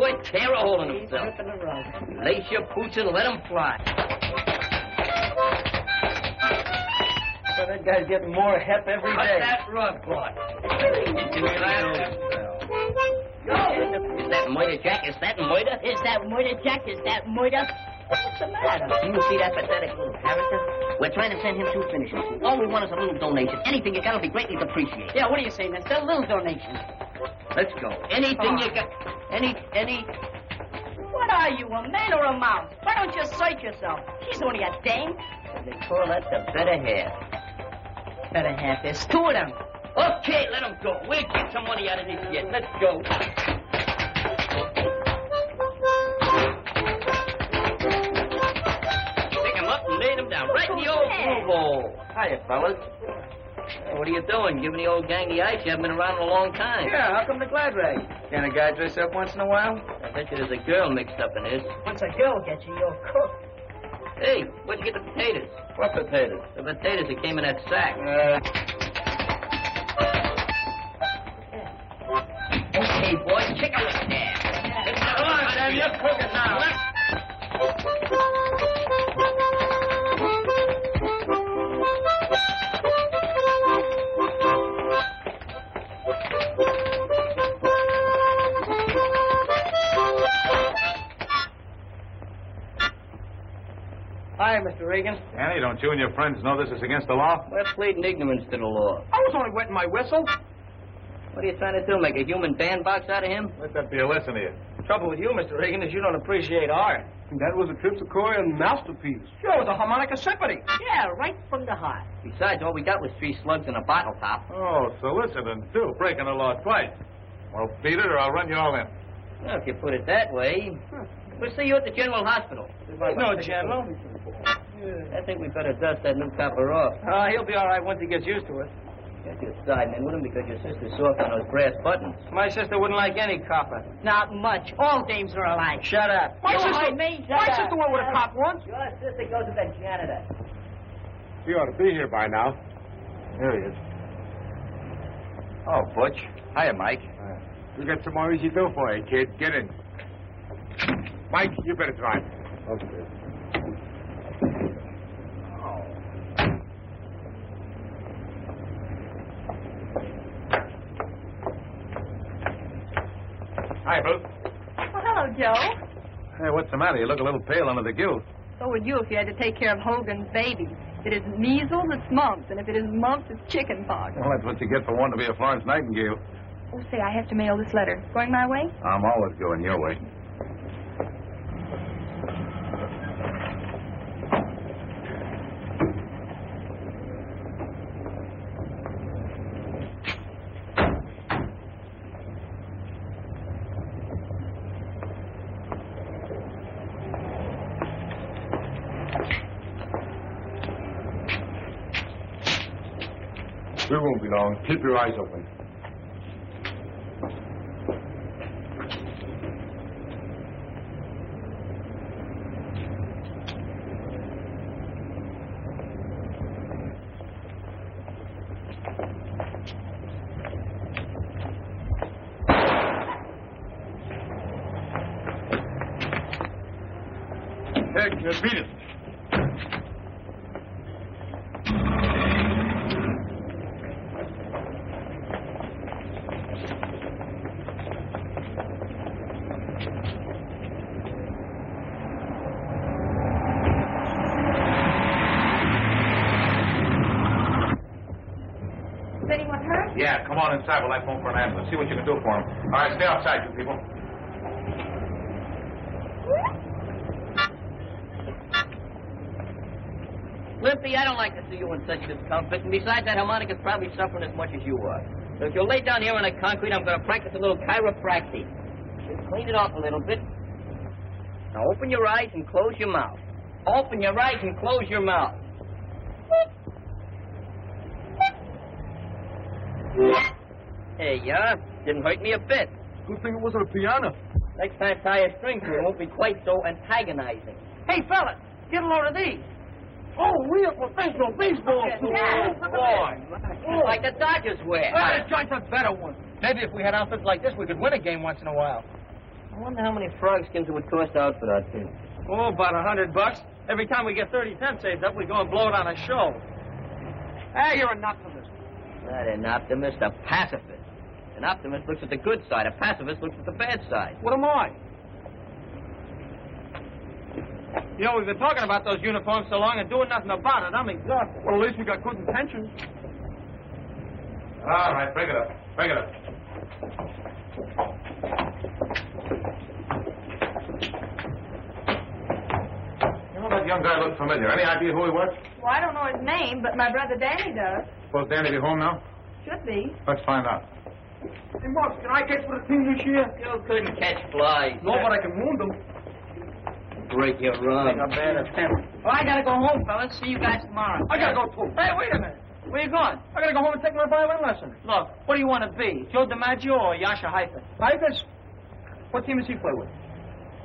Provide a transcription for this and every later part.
boy tear a hole in himself. Lace your boots and let him fly. So that guy's getting more hep every day. Cut that rug, boy. Is that murder, Jack? Is that murder? Is that murder, Jack? Is that murder? What's the matter? Do you see that pathetic little character? We're trying to send him two finishing. All we want is a little donation. Anything you got will be greatly appreciated. Yeah, what do you say, mister? A little donation. Let's go. Anything you got. Any. What are you, a man or a mouse? Why don't you search yourself? She's only a dame. They call that the better half. Better half. There's two of them. Okay, let him go. We'll get some money out of this yet. Let's go. Pick him up and lay him down right in the old blue hole. Hiya, fellas. Hey, what are you doing? Giving the old gang the ice? You haven't been around in a long time. Yeah, how come the glad rag? Can a guy dress up once in a while? I bet you there's a girl mixed up in this. Once a girl gets you, you're cooked. Hey, where'd you get the potatoes? What potatoes? The potatoes that came in that sack. Okay, boys, kick a lick there. Come on, Sam, you're cooking now. Hi, Mr. Regan. Annie, don't you and your friends know this is against the law? We're pleading ignorance to the law. I was only wetting my whistle. What are you trying to do, make a human bandbox out of him? Let that be a lesson to you. Trouble with you, Mr. Regan, is you don't appreciate art. That was a Triptychorian masterpiece. Sure, it was a harmonica symphony. Yeah, right from the heart. Besides, all we got was 3 slugs and a bottle top. Oh, soliciting, too. Breaking the law twice. Well, beat it or I'll run you all in. Well, if you put it that way. We'll see you at the General Hospital. No, General. I think we better dust that new copper off. He'll be all right once he gets used to it. You're siding in with him because your sister's soft on those brass buttons. My sister wouldn't like any copper. Not much. All dames are alike. Shut up. My sister went with a cop once. Your sister goes to the janitor. He ought to be here by now. There he is. Oh, Butch. Hiya, Mike. We got some more easy dough for you, kid. Get in. Mike, you better drive. Okay. Hi, Booth. Well, hello, Joe. Hey, what's the matter? You look a little pale under the gill. So would you if you had to take care of Hogan's baby. If it isn't measles, it's mumps. And if it isn't mumps, it's chicken pox. Well, that's what you get for wanting to be a Florence Nightingale. Oh, say, I have to mail this letter. Going my way? I'm always going your way. We won't be long. Keep your eyes open. Hey, beat it. Is anyone hurt? Yeah, come on inside while I phone for an ambulance. See what you can do for him. All right, stay outside, you people. Limpy, I don't like to see you in such discomfort. And besides, that harmonica's probably suffering as much as you are. So if you'll lay down here on the concrete, I'm going to practice a little chiropractic. Just clean it off a little bit. Now open your eyes and close your mouth. Open your eyes and close your mouth. There you are. Didn't hurt me a bit. Good thing it wasn't a piano. Next time, tie a string to it. It won't be quite so antagonizing. Hey, fella, get a load of these. Oh, real professional baseball. Like the Dodgers wear. Well, this joint's a better one. Maybe if we had outfits like this, we could win a game once in a while. I wonder how many frog skins it would cost out for that thing. Oh, about $100. Every time we get 30 cents saved up, we go and blow it on a show. Hey, you're an optimist. Not an optimist, a pacifist. An optimist looks at the good side. A pacifist looks at the bad side. What am I? You know, we've been talking about those uniforms so long and doing nothing about it. I'm exhausted. Well, at least we got good intentions. All right, break it up. Break it up. You know, that young guy looks familiar. Any idea who he was? Well, I don't know his name, but my brother Danny does. Suppose Danny be home now? Should be. Let's find out. Hey, Mark, can I catch for the team this year? You couldn't catch flies. No, but I can wound them. Break your run. Take a bad attempt. Well, I gotta go home, fellas. See you guys tomorrow. I gotta go, too. Hey, wait a minute. Where you going? I gotta go home and take my violin lesson. Look, what do you want to be? Joe DiMaggio or Yasha Heifetz? Heifetz? What team does he play with?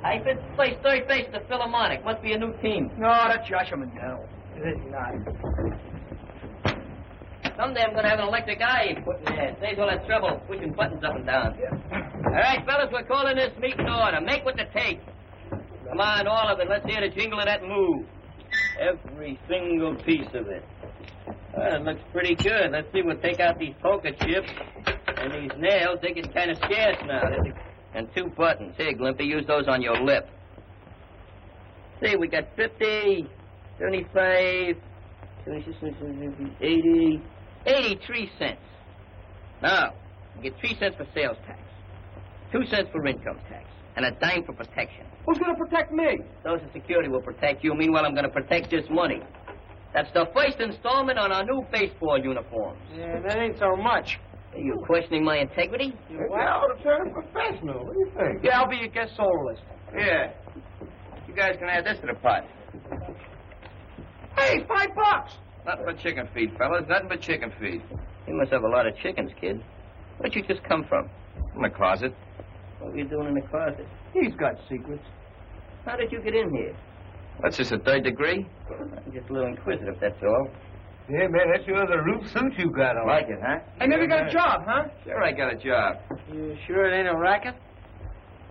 Heifetz plays third base at the Philharmonic. Must be a new team. No, that's Yasha Mandel. It is not. Someday I'm going to have an electric eye put in there. Saves all that trouble pushing buttons up and down. Yeah. All right, fellas, we're calling this meeting order. Make what it takes. Come on, all of it. Let's hear the jingle of that move. Every single piece of it. Well, it looks pretty good. Let's see, we'll take out these poker chips. And these nails, they get kind of scarce now. And 2 buttons. Here, Glimpy, use those on your lip. See, we got 50, 75, 80, 83 cents. Now, you get 3 cents for sales tax, 2 cents for income tax, and a dime for protection. Who's gonna protect me? Social Security will protect you. Meanwhile, I'm going to protect this money. That's the first installment on our new baseball uniforms. Yeah, that ain't so much. Are you questioning my integrity? Well, to turn professional. What do you think? Yeah, I'll be your guest soloist. Yeah. You guys can add this to the pot. Hey, $5. Nothing but chicken feed, fellas. Nothing but chicken feed. You must have a lot of chickens, kid. Where'd you just come from? In the closet. What were you doing in the closet? He's got secrets. How did you get in here? That's just a 3rd degree. I'm just a little inquisitive, that's all. Yeah, man, that's sure the root suit you got on. Like it, huh? I never got a job, huh? Sure, I got a job. You sure it ain't a racket?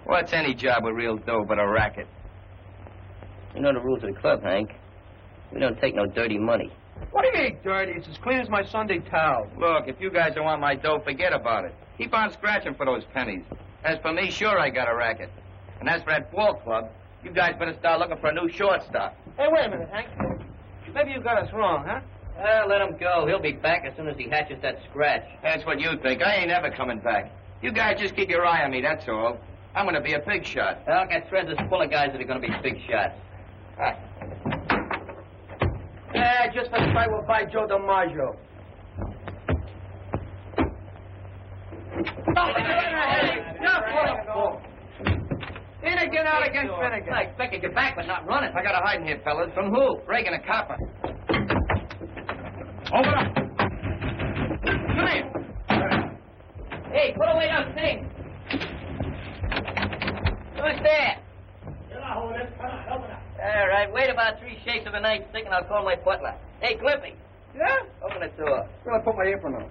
What's any job with real dough but a racket? You know the rules of the club, Hank. We don't take no dirty money. What do you mean, dirty? It's as clean as my Sunday towel. Look, if you guys don't want my dough, forget about it. Keep on scratching for those pennies. As for me, sure, I got a racket. And as for that ball club, you guys better start looking for a new shortstop. Hey, wait a minute, Hank. Maybe you got us wrong, huh? Let him go. He'll be back as soon as he hatches that scratch. That's what you think. I ain't ever coming back. You guys just keep your eye on me, that's all. I'm going to be a big shot. Well, that threads is full of guys that are going to be big shots. Hi. Yeah, just let's try we'll buy Joe DiMaggio. In again, out against Finnegan. I expected you back, but not running. I got to hide in here, fellas. From who? Breaking a copper. Open up. Come here. Hey, put away those things. Who's there? All right, wait about 3 shakes of the night stick and I'll call my butler. Hey, Clippy. Yeah? Open the door. Well, I put my apron on.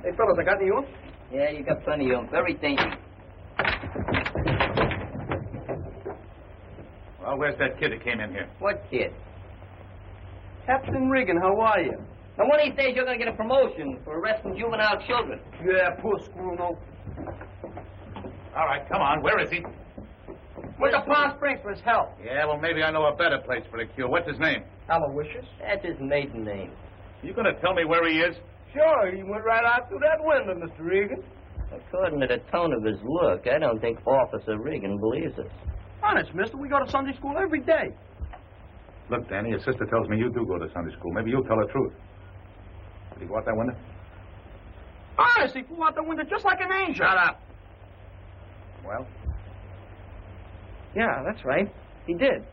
Hey, fellas, I got any of them? Yeah, you got plenty of them. Very dainty. Well, where's that kid that came in here? What kid? Captain Regan, how are you? Now, one of these days you're going to get a promotion for arresting juvenile children. Yeah, poor Scruno. All right, come on. Where is he? Went to Palm Springs for his help. Yeah, well, maybe I know a better place for a cure. What's his name? Aloysius? That's his maiden name. You going to tell me where he is? Sure, he went right out through that window, Mr. Regan. According to the tone of his look, I don't think Officer Regan believes us. Honest, mister, we go to Sunday school every day. Look, Danny, your sister tells me you do go to Sunday school. Maybe you'll tell the truth. Did he go out that window? Honest, he flew out the window just like an angel. Shut up. Well? Yeah, that's right. He did.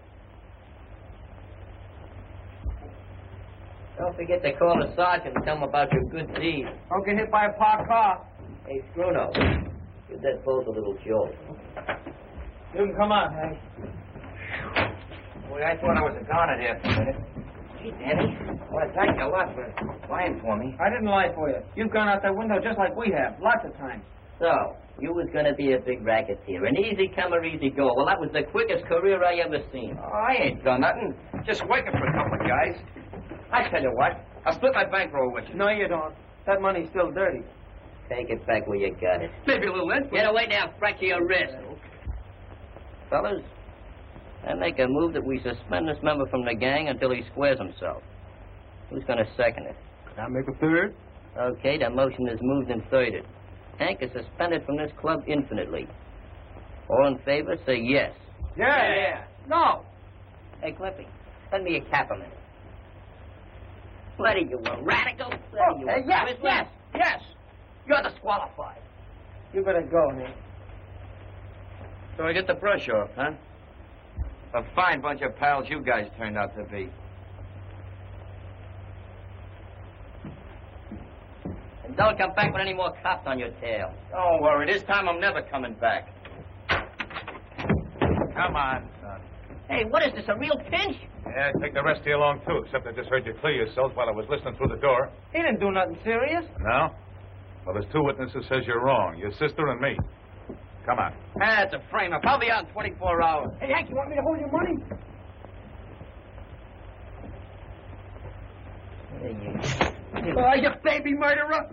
Don't forget to call the sergeant and tell him about your good deed. Don't get hit by a parked car. Hey, Scruno, give that boat a little jolt. You can come on, Hank. Boy, I thought I was a goner here for a minute. Gee, Danny, Well, thank you a lot for lying for me. I didn't lie for you. You've gone out that window just like we have, lots of times. So, you was going to be a big racketeer. An easy come or easy go. Well, that was the quickest career I ever seen. Oh, I ain't done nothing. Just waiting for a couple of guys. I tell you what, I'll split my bankroll with you. No, you don't. That money's still dirty. Take it back where you got it. Maybe a little interest. Get away now, fracture your wrist. Fellas, I make a move that we suspend this member from the gang until he squares himself. Who's going to second it? Can I make a third? Okay, the motion is moved and thirded. Hank is suspended from this club infinitely. All in favor, say yes. Yeah. No. Hey, Clippy, send me a cap a minute. What are you, a radical? Yes. You're disqualified. You better go, Hank. So I get the brush off, huh? A fine bunch of pals you guys turned out to be. And don't come back with any more cops on your tail. Don't worry, this time I'm never coming back. Come on, son. Hey, what is this, a real pinch? Yeah, take the rest of you along, too, except I just heard you clear yourselves while I was listening through the door. He didn't do nothing serious. No? Well, there's two witnesses says you're wrong, your sister and me. Come on. That's a frame-up. I'll be out in 24 hours. Hey, Hank, you want me to hold your money? You baby murderer!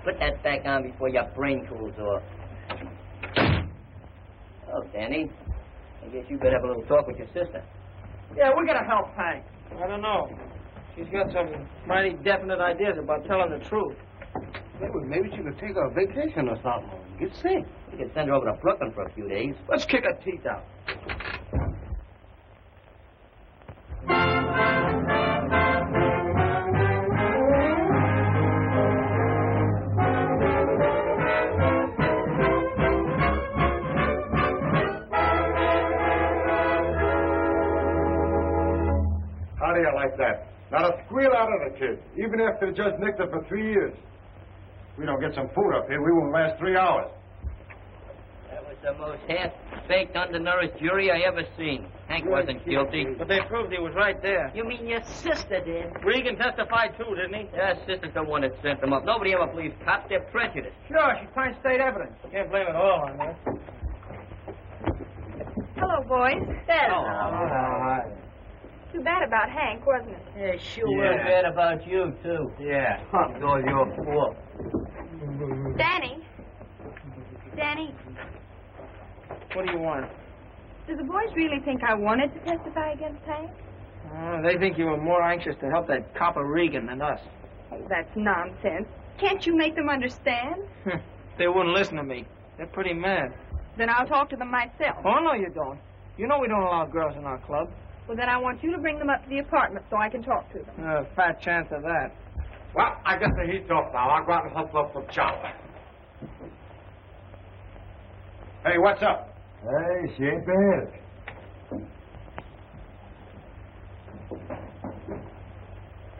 Put that back on before your brain cools off. Oh, Danny, I guess you better have a little talk with your sister. Yeah, we're gonna help Hank. I don't know. She's got some mighty definite ideas about telling the truth. Maybe she could take a vacation or something. Get sick. We could send her over to Brooklyn for a few days. Let's kick her teeth out. How do you like that? Not a squeal out of the kid, even after the judge nicked her for 3 years. If we don't get some food up here, we won't last 3 hours. That was the most half-baked, undernourished jury I ever seen. Hank wasn't guilty. But they proved he was right there. You mean your sister did? Regan testified too, didn't he? Yeah, sister's the one that sent them up. Nobody ever believes cops. They're prejudiced. Sure, she finds state evidence. You can't blame it all on her. Hello, boys. Oh. Too bad about Hank, wasn't it? Yeah, sure was bad about you, too. Yeah. It's all your fault. Danny. Danny, What do you want? do the boys really think I wanted to testify against Hank? They think you were more anxious to help that copper Regan than us. Oh, that's nonsense. Can't you make them understand? They wouldn't listen to me. They're pretty mad. Then I'll talk to them myself. Oh, no, you don't. You know we don't allow girls in our club. Well, then I want you to bring them up to the apartment so I can talk to them. Fat chance of that. Well, I guess the heat's off now. I'll go out and hustle up some chow. Hey, what's up? Hey, she ain't bad.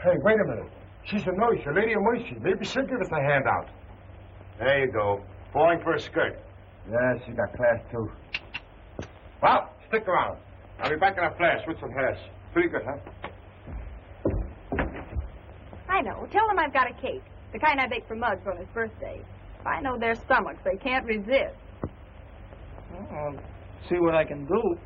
Hey, wait a minute. She's a nurse, a lady of mercy. Maybe she'll give us a handout. There you go. Falling for a skirt. Yeah, she got class, too. Well, stick around. I'll be back in a flash with some hash. Pretty good, huh? I know. Tell them I've got a cake. The kind I baked for Muggs on his birthday. If I know their stomachs, they can't resist. I'll see what I can do.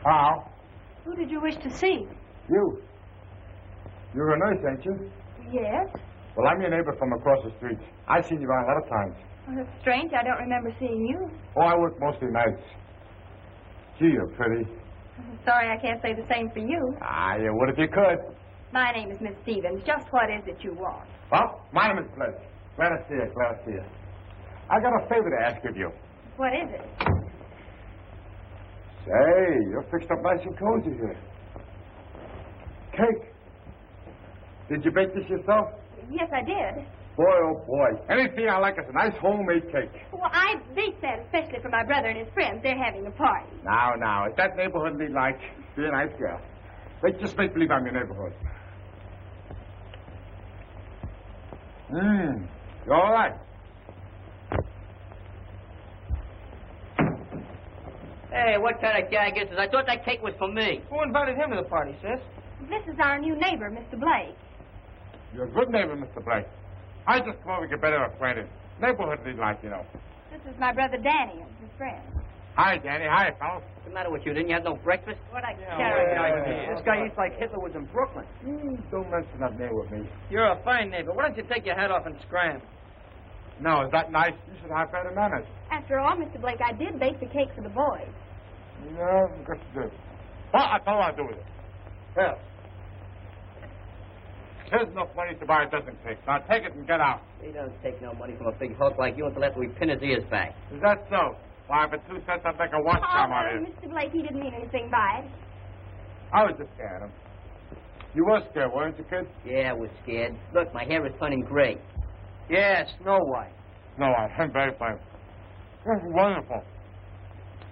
How? Who did you wish to see? You. You're a nurse, ain't you? Yes. Well, I'm your neighbor from across the street. I've seen you around a lot of times. Well, that's strange. I don't remember seeing you. Oh, I work mostly nights. Gee, you're pretty. Sorry I can't say the same for you. Ah, you would if you could. My name is Miss Stevens. Just what is it you want? Well, my name is Blake. Glad to see you, glad to see you. I got a favor to ask of you. What is it? Hey, you're fixed up nice and cozy here. Cake. Did you bake this yourself? Yes, I did. Boy, oh boy. Anything I like is a nice homemade cake. Well, I baked that especially for my brother and his friends. They're having a party. Now, is that neighborhood need like? Be a nice girl. Just make believe I'm your neighborhood. You all right? Hey, what kind of gag is this? I thought that cake was for me. Who invited him to the party, sis? This is our new neighbor, Mr. Blake. You're a good neighbor, Mr. Blake. I just come over to get better acquainted. Neighborhood need like, you know. This is my brother Danny and his friend. Hi, Danny. Hi, fellas. What's the matter with you? Didn't you have no breakfast? What I This guy eats like Hitler was in Brooklyn. Don't mention that name with me. You're a fine neighbor. Why don't you take your hat off and scram? No, is that nice? You should have better manners. After all, Mr. Blake, I did bake the cake for the boys. Yeah, good to do. Well, I tell you what I'll do with it. Here. Here's enough money to buy a dozen cakes. Now take it and get out. He don't take no money from a big hulk like you until after we pin his ears back. Is that so? Why, for 2 cents, I'd make a watch charm out of it. Mr. Blake, he didn't mean anything by it. I was just scared him. You were scared, weren't you, kid? Yeah, I was scared. Look, my hair is turning gray. Yeah, Snow White. No, I'm very fine. This is wonderful.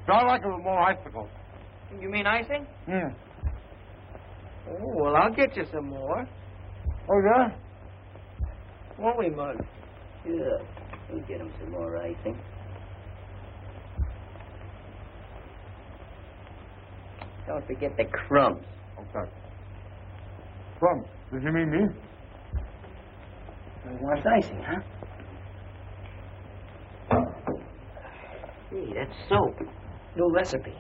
But I like it with more icicles. You mean icing? Yeah. Oh, well, I'll get you some more. Oh, yeah? Won't we, Mug? Yeah, we'll get him some more icing. Don't forget the crumbs. Okay. Crumbs? Did you mean me? He wants icing, huh? Hey, that's soap. New recipe.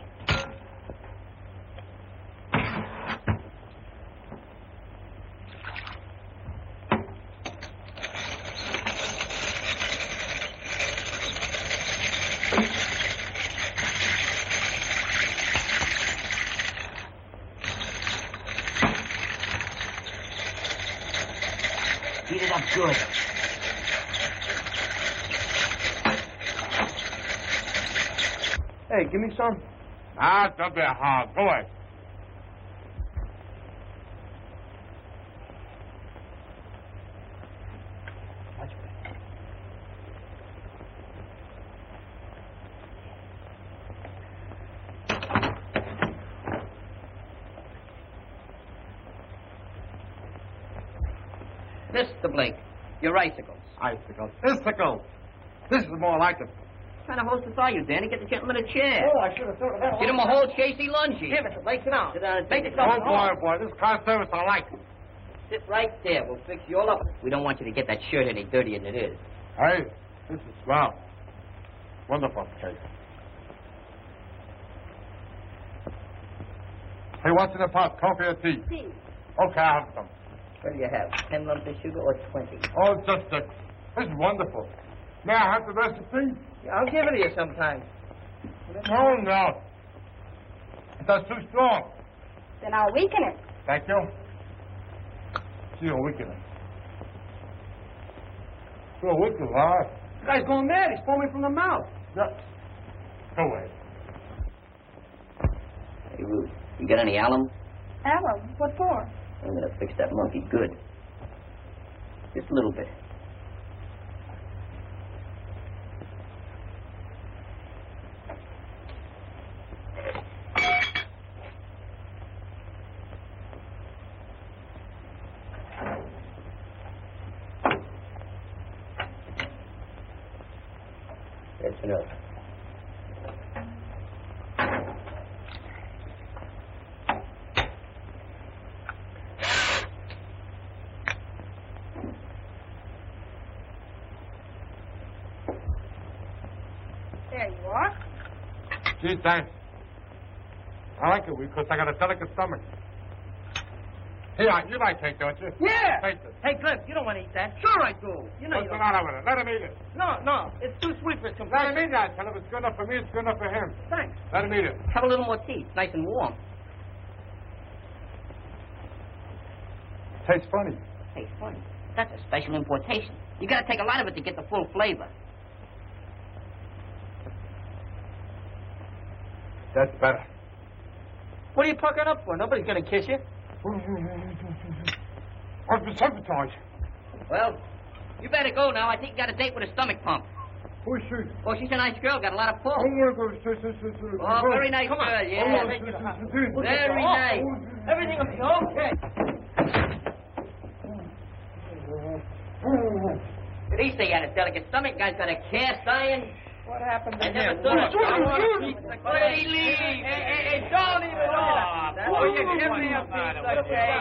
Heat it up good. Hey, give me some. Ah, don't be a hog. Go away. Mr. Blake, your icicles. Icicles. Icicles. This is more like it. What kind of hostess are you, Danny? Get the gentleman a chair. Oh, I should have thought of that. Get him a whole Casey lungie. Here, Mr. Blake, sit down. Sit down and Make take yourself Oh, boy. This car service I like. Sit right there. We'll fix you all up. We don't want you to get that shirt any dirtier than it is. Hey, this is swell. Wonderful cake. Hey, what's in the pot? Coffee or tea? Tea. Okay, I'll have some. What do you have? 10 lumps of sugar or 20? Oh, just 6. This is wonderful. May I have the recipe? Yeah, I'll give it to you sometime. No. That's too strong. Then I'll weaken it. Thank you. See you weakening. You're wicked, all right. The guy's going mad. He's foaming from the mouth. Yeah. Go away. Hey, Ruth, you got any alum? Alum? What for? I'm going to fix that monkey good. Just a little bit. That's enough. There you are. Gee, thanks. I like it because I got a delicate stomach. Here, you like cake, don't you? Yeah. Take this. Hey, Cliff, you don't want to eat that. Sure I do. You know What's you the don't. matter with it? Let him eat it. No. It's too sweet for his Let him complexion. eat that. Tell him it's good enough for me, it's good enough for him. Thanks. Let him eat it. Have a little more tea. It's nice and warm. Tastes funny. Hey, funny. That's a special importation. You got to take a lot of it to get the full flavor. That's better. What are you puckering up for? Nobody's gonna kiss you. I've been sabotage. Well, you better go now. I think you got a date with a stomach pump. Who's she? Oh, she's a nice girl. Got a lot of pull. Oh, very nice girl. Yeah. Very nice. Everything will be okay. At least they got a delicate stomach. Guy's got a cast iron. What happened to I never him? thought of Hey, don't even off. Oh, you give me a piece, okay?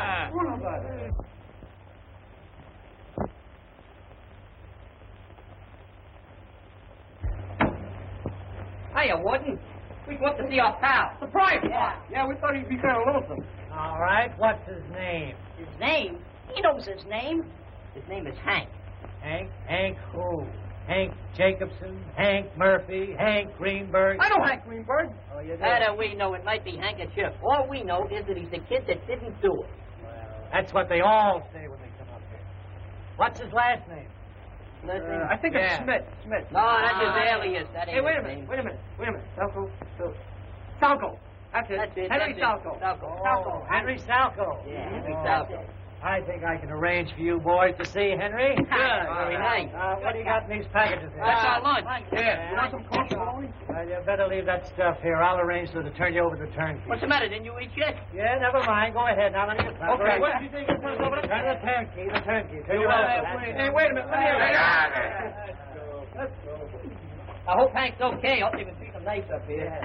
Hiya, Warden. We want to see our pal. Surprise! Yeah, we thought he'd be kind of lonesome. All right, what's his name? His name? He knows his name. His name is Hank. Hank? Hank who? Hank Jacobson? Hank Murphy? Hank Greenberg? I know Hank Greenberg. Oh, you do? How do we know? It might be handkerchief. All we know is that he's the kid that didn't do it. Well, that's what they all say when they come up here. What's his last name? I think it's Smith. Smith. No, that's his alias. That ain't Hey, wait a his minute. name. Wait a minute. Salco. That's it. That's it. Henry that's it. Salco. Oh, Henry Salco. Yeah, Henry Oh. Salco. I think I can arrange for you boys to see Henry. Good. Very nice. What do you got in these packages here? That's our lunch. Yeah. You want some coffee, Maloney? Well, you better leave that stuff here. I'll arrange to turn you over to the turnkey. What's the matter? Didn't you eat yet? Yeah, never mind. Go ahead. Now let me get started. Okay. What did you think you put us over Turn the turnkey. Turn you Hey, over. wait a minute. Let me I hope Hank's okay. I hope they can treat him nice up here.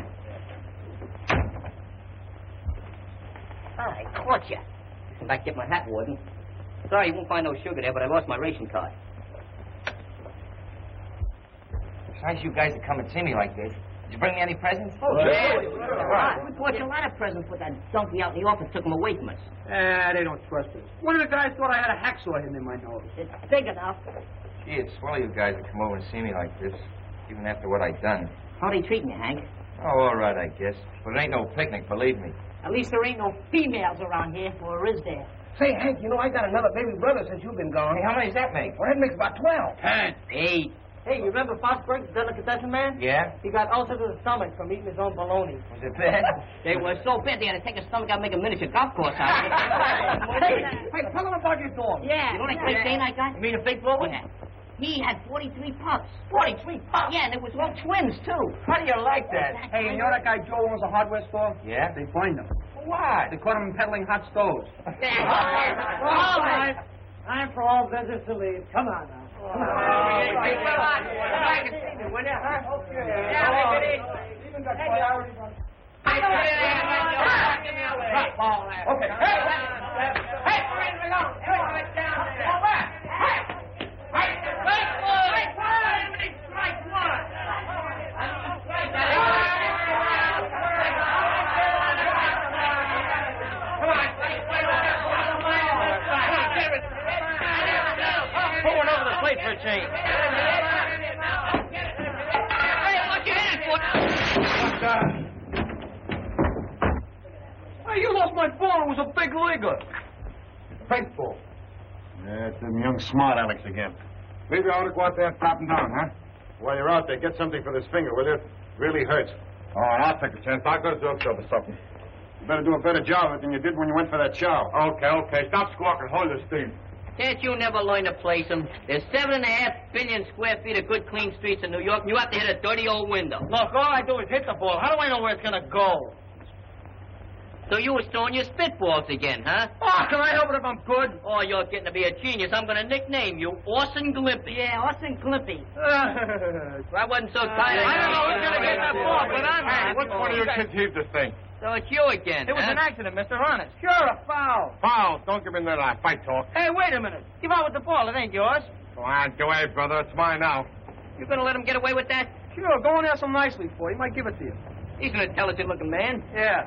I caught you. If I get my hat, Warden. Sorry, you won't find no sugar there, but I lost my ration card. It's nice you guys to come and see me like this. Did you bring me any presents? Oh, yeah. We bought you a lot of presents, but that donkey out in the office took them away from us. They don't trust us. One of the guys thought I had a hacksaw hidden in my nose. It's big enough. Gee, it's swell of you guys to come over and see me like this, even after what I done. How they treating you, Hank? Oh, all right, I guess. But it ain't no picnic, believe me. At least there ain't no females around here, or is there? Say, Hank, you know, I got another baby brother since you've been gone. Hey, how many does that make? Well, that makes about 12. 10. 8. Hey, you remember Fosberg, the delicatessen man? Yeah? He got ulcers to the stomach from eating his own bologna. Was it bad? They were so bad they had to take his stomach out and make a miniature golf course out of it. Hey, tell him about your dog. Yeah. You know that Great Dane I got? You mean a big bully? Yeah. He had 43 pups. 43 pups? Yeah, and it was all twins, too. How do you like that? Hey, you know that guy Joe owns a hardware store? Yeah? They fined him. What? They caught him peddling hot stoves. All right. Time for all visitors to leave. Come on now. Hey, come on. Come back and see me, will you? Huh? Yeah, make it easy. Even got priorities on. Give me a way. Okay. Hey, bring it along. Everybody down there. Go back. Strike one. Put one over the plate for a change. Hey, watch your hands, Foot. What's that? Hey, you lost my ball. It was a big leaguer. Baseball. Yeah, it's them young smart Alecks again. Maybe I ought to go out there and tap him down, huh? While you're out there, get something for this finger, will you? It really hurts. Oh, I'll take a chance. I'll go to the drugstore for something. You better do a better job of it than you did when you went for that chow. Okay. Stop squawking. Hold your steam. Can't you never learn to place them? There's 7.5 billion square feet of good, clean streets in New York, and you have to hit a dirty old window. Look, all I do is hit the ball. How do I know where it's going to go? So you was throwing your spitballs again, huh? Oh, can I help it if I'm good? Oh, you're getting to be a genius. I'm going to nickname you Orson Glimpy. Yeah, Austin Glimpy. I wasn't so tired. I don't know who's going to get that ball, but I'm Hey, which one of you kids heaved this thing? So it's you again, It was huh? an accident, Mr. Honest. Sure, a foul. Foul. Don't give me that fight talk. Hey, wait a minute. Give out with the ball. It ain't yours. Go on, go ahead, brother. It's mine now. You going to let him get away with that? Sure, go and ask him nicely for it. He might give it to you. He's an intelligent-looking man. Yeah.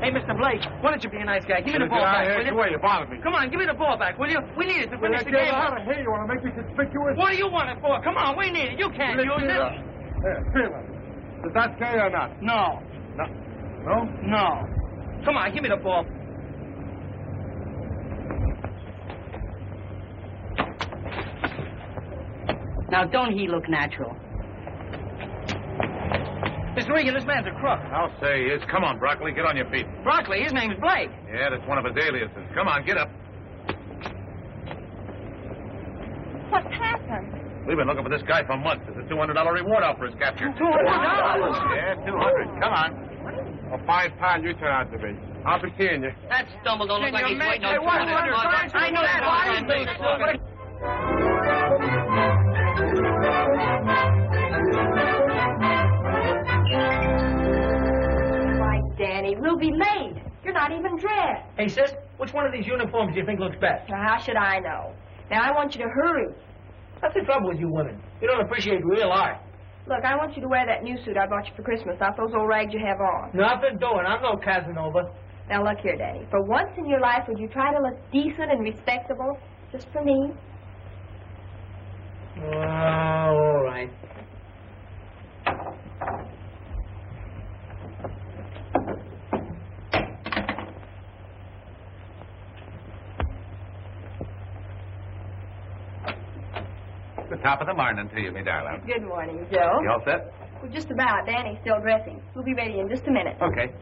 Hey, Mr. Blake, why don't you be a nice guy? Give me the ball back, will Get you? away. You bothered me. Come on, give me the ball back, will you? We need it to finish the game. Out of here. You want to make me conspicuous? What do you want it for? Come on, we need it. You can't use it. Here, feel it. Is that gay or not? No. No? No. Come on, give me the ball. Now, don't he look natural? Mr. Regan, this man's a crook. I'll say he is. Come on, Broccoli, get on your feet. Broccoli, his name's Blake. Yeah, that's one of his aliases. Come on, get up. What's happened? We've been looking for this guy for months. There's a $200 reward out for his capture. $200? Yeah, 200. Come on. A £5 you turn out to be. I'll be seeing you. That stumble don't look like he's waiting on Hey, $200. I know that. Why, Danny, we'll be late. You're not even dressed. Hey, sis, which one of these uniforms do you think looks best? Now, how should I know? Now, I want you to hurry. That's the trouble with you women. You don't appreciate real art. Look, I want you to wear that new suit I bought you for Christmas, not those old rags you have on. Nothing doing. I'm no Casanova. Now, look here, Danny. For once in your life, would you try to look decent and respectable just for me? All right. The top of the morning to you, me darling. Good morning, Joe. You all set? Well, just about. Danny's still dressing. We'll be ready in just a minute. Okay.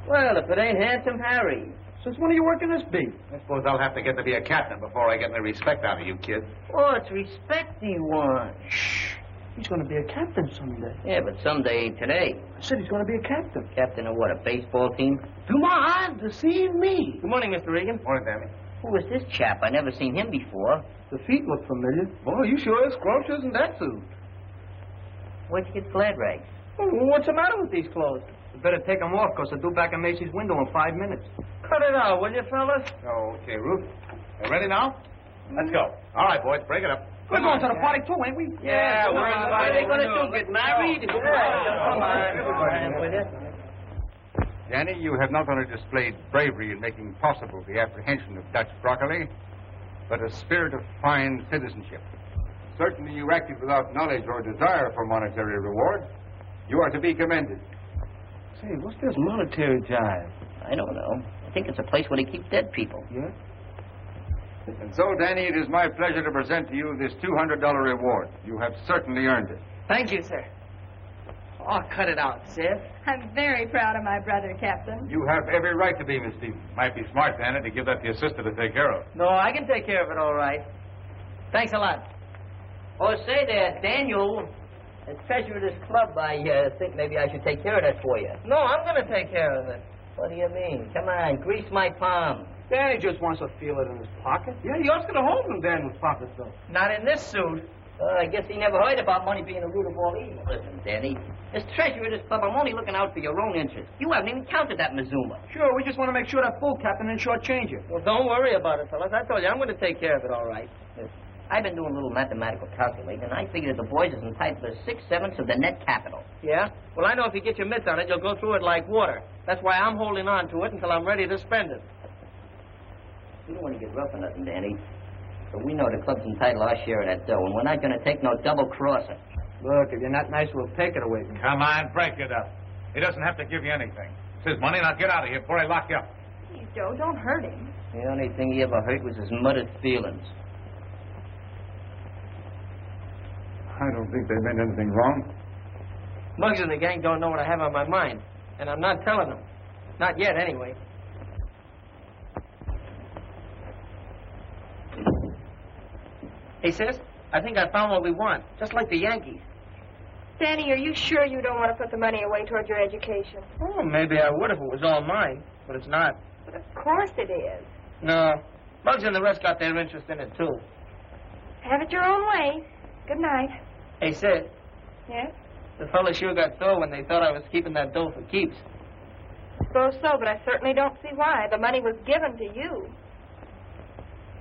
Well, if it ain't Handsome Harry. Since when are you working this beat? I suppose I'll have to get to be a captain before I get any respect out of you kids. Oh, it's respect he wants. Shh. He's going to be a captain someday. Yeah, but someday ain't today. I said he's going to be a captain. Captain of what, a baseball team? Come on, deceive me. Good morning, Mr. Regan. Morning, Danny. Who is this chap? I never seen him before. The feet look familiar. Boy, you sure is scrumptious in that suit. Where'd you get flat rags? What's the matter with these clothes? You better take them off, because they're due back in Macy's window in 5 minutes. Cut it out, will you, fellas? Okay, Ruth. You ready now? Let's go. All right, boys, break it up. We're going to the party, too, ain't we? Yeah, we're on the What are they party. going to do, get married? Come on. With it. Danny, you have not only displayed bravery in making possible the apprehension of Dutch Broccoli, but a spirit of fine citizenship. Certainly you acted without knowledge or desire for monetary reward. You are to be commended. Say, what's this monetary jive? I don't know. I think it's a place where they keep dead people. Yeah? And so, Danny, it is my pleasure to present to you this $200 reward. You have certainly earned it. Thank you, sir. Oh, cut it out, sis. I'm very proud of my brother, Captain. You have every right to be, Miss Stevens. Might be smart, Danny, to give that to your sister to take care of. No, I can take care of it all right. Thanks a lot. Oh, say there, Daniel. As treasurer of this club, I think maybe I should take care of that for you. No, I'm going to take care of it. What do you mean? Come on, grease my palm. Danny just wants to feel it in his pocket. Yeah, you also gonna hold him Daniel's pocket, though. Not in this suit. I guess he never heard about money being the root of all evil. Listen, Danny, as treasurer of this club, I'm only looking out for your own interest. You haven't even counted that Mazuma. Sure, we just want to make sure that full captain and shortchange you. Well, don't worry about it, fellas. I told you, I'm going to take care of it all right. I've been doing a little mathematical calculating, and I figured the boys is entitled to 6/7 of the net capital. Yeah? Well, I know if you get your mitts on it, you'll go through it like water. That's why I'm holding on to it until I'm ready to spend it. We don't want to get rough or nothing, Danny. But we know the club's entitled our share of that dough, and we're not going to take no double-crossing. Look, if you're not nice, we'll take it away from you. Come on, break it up. He doesn't have to give you anything. It's his money. Now get out of here before I lock you up. Please, Joe, don't hurt him. The only thing he ever hurt was his muttered feelings. I don't think they meant anything wrong. Muggs and the gang don't know what I have on my mind, and I'm not telling them. Not yet, anyway. Hey, sis, I think I found what we want, just like the Yankees. Danny, are you sure you don't want to put the money away towards your education? Oh, maybe I would if it was all mine, but it's not. But of course it is. No, Muggs and the rest got their interest in it, too. Have it your own way. Good night. Hey, sis, Yes? the fellas sure got sore when they thought I was keeping that dough for keeps. I suppose so, but I certainly don't see why. The money was given to you.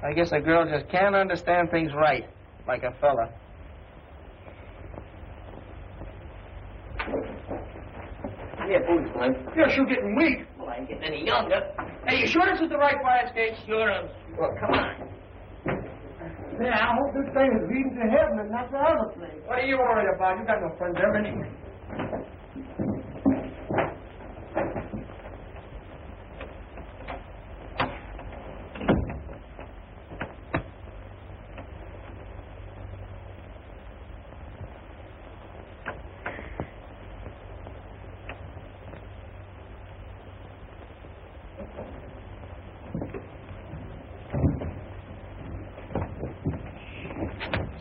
I guess a girl just can't understand things right, like a fella. Yeah, boots, Slim. You're sure getting weak. Well, I ain't getting any younger. Hey, you sure this is the right fire escape? Sure, well, come on. Yeah, I hope this thing is leading to heaven and not to other place. What are you worried about? You got no friends there anyway.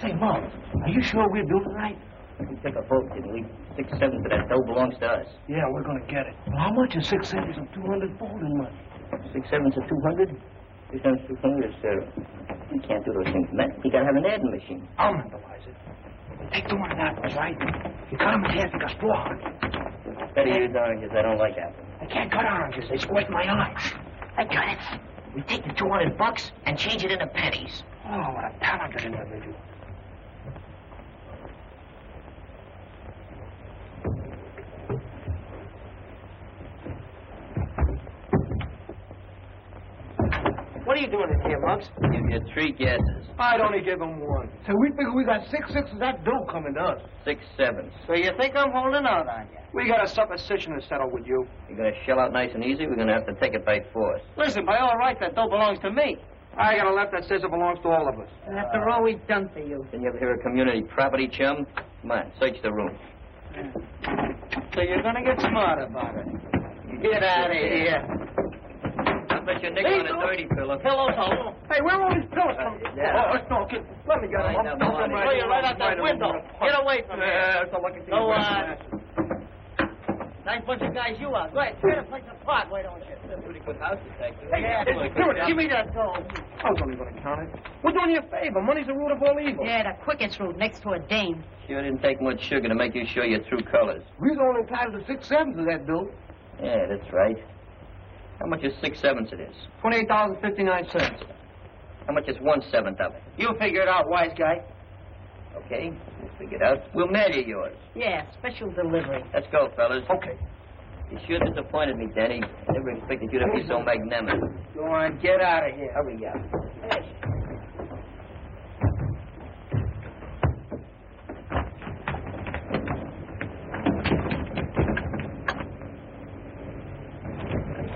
Say, Mom, are you sure we're doing right? We took a vote, didn't we? 6/7 of that dough belongs to us. Yeah, we're gonna get it. Well, how much is 6/7 of 200 folding money? 6/7 of 200? 6/7 of 200 is, you can't do those things, man. You gotta have an adding machine. I'll mentalize it. Take 200 apples, right? You cut them in half, you got 400. Better use oranges. I don't like apples. I can't cut oranges. They squirt my eyes. I got it. We take the $200 and change it into pennies. Oh, what a talented individual. What are you doing in here, Monks? Give you 3 guesses. I'd only give him 1. So we figure we got 6 6s of that dough coming to us. 6/7. So you think I'm holding out on you? We got a supposition to settle with you. You're gonna shell out nice and easy. We're gonna have to take it by force. Listen, by all right, that dough belongs to me. I got a left that says it belongs to all of us. After all we've done for you. Didn't you ever hear of community property, chum? Come on, search the room. So you're gonna get smart about it. Get out of here. I bet you're nickel on a dirty pillow. Pillows home. Hey, where are all these pillows from? Yeah. Oh, no, kid. Let me get them. Find I'm them, going Lonnie. to throw you right out that window. Get away from here. so lucky to Go you. on. Nice bunch of guys you are. Go ahead, tear the place apart, why don't you? That's a pretty good house detective. Hey, security, give me that dough. I was only going to count it. We're doing you a favor. Money's the root of all evil. Yeah, the quickest route next to a dame. Sure didn't take much sugar to make you show your true colors. We're only entitled to 6 7s of that dough. Yeah, that's right. How much is 6/7 it is? $28.59. How much is 1/7 of it? You figure it out, wise guy. Okay, we'll figure it out. We'll mail you yours. Yeah, special delivery. Let's go, fellas. Okay. You sure disappointed me, Danny. I never expected you to be so magnanimous. Go on, get out of here. Hurry up.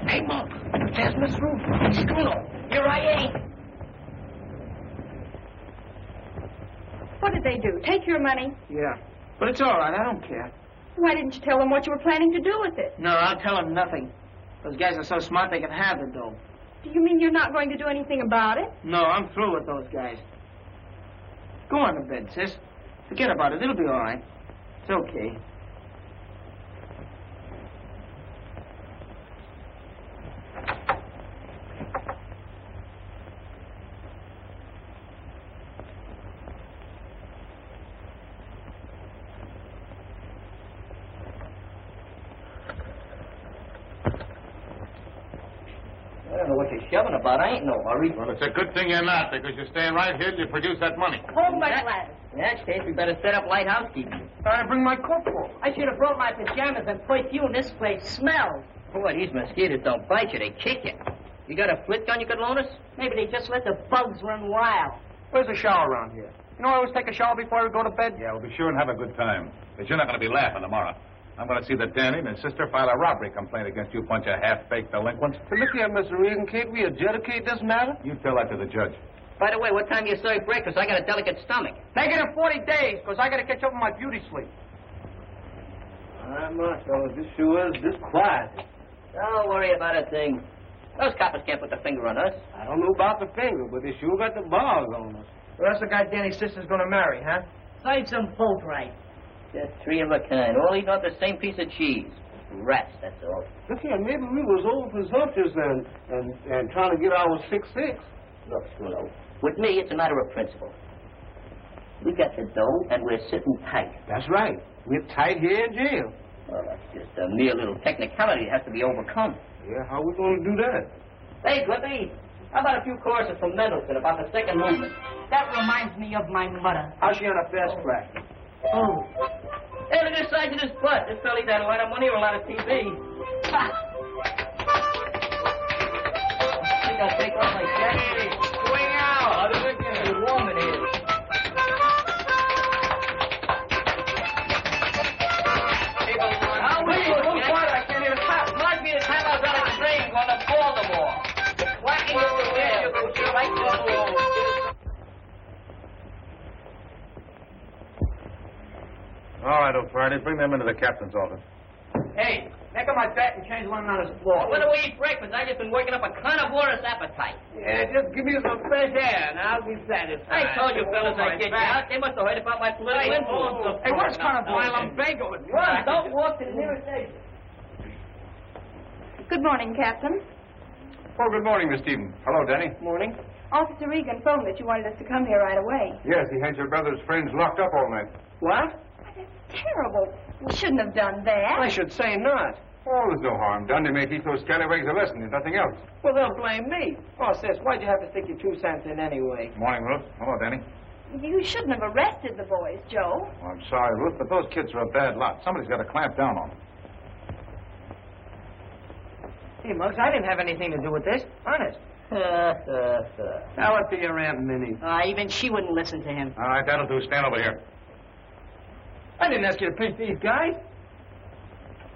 Hey, Mom, there's Miss Ruth. Schooner. Here I ain't. What did they do? Take your money? Yeah. But it's all right, I don't care. Why didn't you tell them what you were planning to do with it? No, I'll tell them nothing. Those guys are so smart they can have the dough. Do you mean you're not going to do anything about it? No, I'm through with those guys. Go on to bed, sis. Forget about it. It'll be all right. It's okay. I don't know what you're shoving about. I ain't no hurry. Well, it's a good thing you're not, because you're staying right here till you produce that money. Hold my glass. In that case, we better set up light housekeeping. I bring my coat for. I should have brought my pajamas and perfume. This place smells. Boy, these mosquitoes don't bite you. They kick you. You got a flit gun you could loan us? Maybe they just let the bugs run wild. Where's the shower around here? You know, I always take a shower before I go to bed. Yeah, we'll be sure and have a good time. But you're not going to be laughing tomorrow. I'm going to see that Danny and his sister file a robbery complaint against you bunch of half-baked delinquents. So look here, Mr. Regan, can't we adjudicate this matter? You tell that to the judge. By the way, what time do you serve breakfast? I got a delicate stomach. Make it in 40 days, because I got to catch up with my beauty sleep. I'm not, fellas. This sure is this quiet. Don't worry about a thing. Those coppers can't put the finger on us. I don't know about the finger, but they sure got the bars on us. Well, that's the guy Danny's sister's going to marry, huh? Serves them both right. Just 3 of a kind, all eating off the same piece of cheese. Rats, that's all. Look here, maybe we was old presumptuous and trying to get our 6 6. Look, Sculo, with me, it's a matter of principle. We got the dough, and we're sitting tight. That's right. We're tight here in jail. Well, that's just a mere little technicality that has to be overcome. Yeah, how we going to do that? Hey, Clippy, how about a few choruses from Mendelssohn about the second movement? That reminds me of my mother. How's she on a fast track? Oh. Hey, look at the size of this butt. This fella either had a lot of money or a lot of TV. Ha! I think I'll take off my jacket. Swing out! It's warm in here. How are you? Look quiet, I can't hear a tap. Reminds me of the time I was on a train going to Baltimore. The quacking of the wind, you go straight to the wall. All right, old Friday, bring them into the captain's office. Hey, Take out my bat and change one on his floor. When do we eat breakfast? I've just been working up a carnivorous appetite. Yeah, just give me some fresh air and I'll be satisfied. I told you fellas I'd get you out. They must have heard about my political influence. Hey, what's carnivorous? Lumbago. Run, don't walk to the nearest station. Good morning, Captain. Oh, good morning, Miss Stevens. Hello, Danny. Morning. Officer Regan phoned that you wanted us to come here right away. Yes, he had your brother's friends locked up all night. What? Terrible. We shouldn't have done that. I should say not. Oh, there's no harm done. They may teach those scallywags a lesson, if nothing else. Well, they'll blame me. Oh, sis, why'd you have to stick your 2 cents in anyway? Morning, Ruth. Hello, Danny. You shouldn't have arrested the boys, Joe. Oh, I'm sorry, Ruth, but those kids are a bad lot. Somebody's got to clamp down on them. Hey, Muggs, I didn't have anything to do with this. Honest. Tell it to your Aunt Minnie. Even she wouldn't listen to him. All right, that'll do. Stand over here. I didn't ask you to pinch these guys.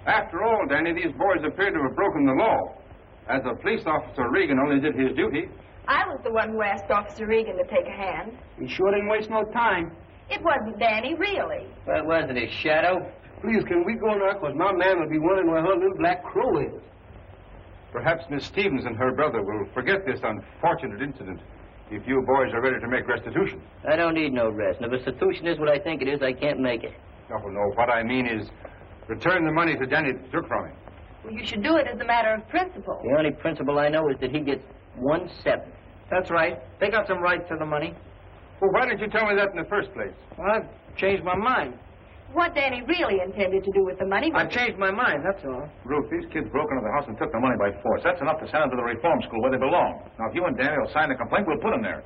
After all, Danny, these boys appear to have broken the law. As a police officer, Regan only did his duty. I was the one who asked Officer Regan to take a hand. He sure didn't waste no time. It wasn't Danny, really. What was it, his shadow? Please, can we go now? Because my man will be wondering where her little black crow is. Perhaps Miss Stevens and her brother will forget this unfortunate incident if you boys are ready to make restitution. I don't need no rest. And if restitution is what I think it is, I can't make it. No, what I mean is return the money to Danny that you took from him. Well, you should do it as a matter of principle. The only principle I know is that he gets 1/7. That's right. They got some right to the money. Well, why didn't you tell me that in the first place? Well, I've changed my mind. What Danny really intended to do with the money was... I've changed my mind, that's all. Ruth, these kids broke into the house and took the money by force. That's enough to send them to the reform school where they belong. Now, if you and Danny will sign the complaint, we'll put them there.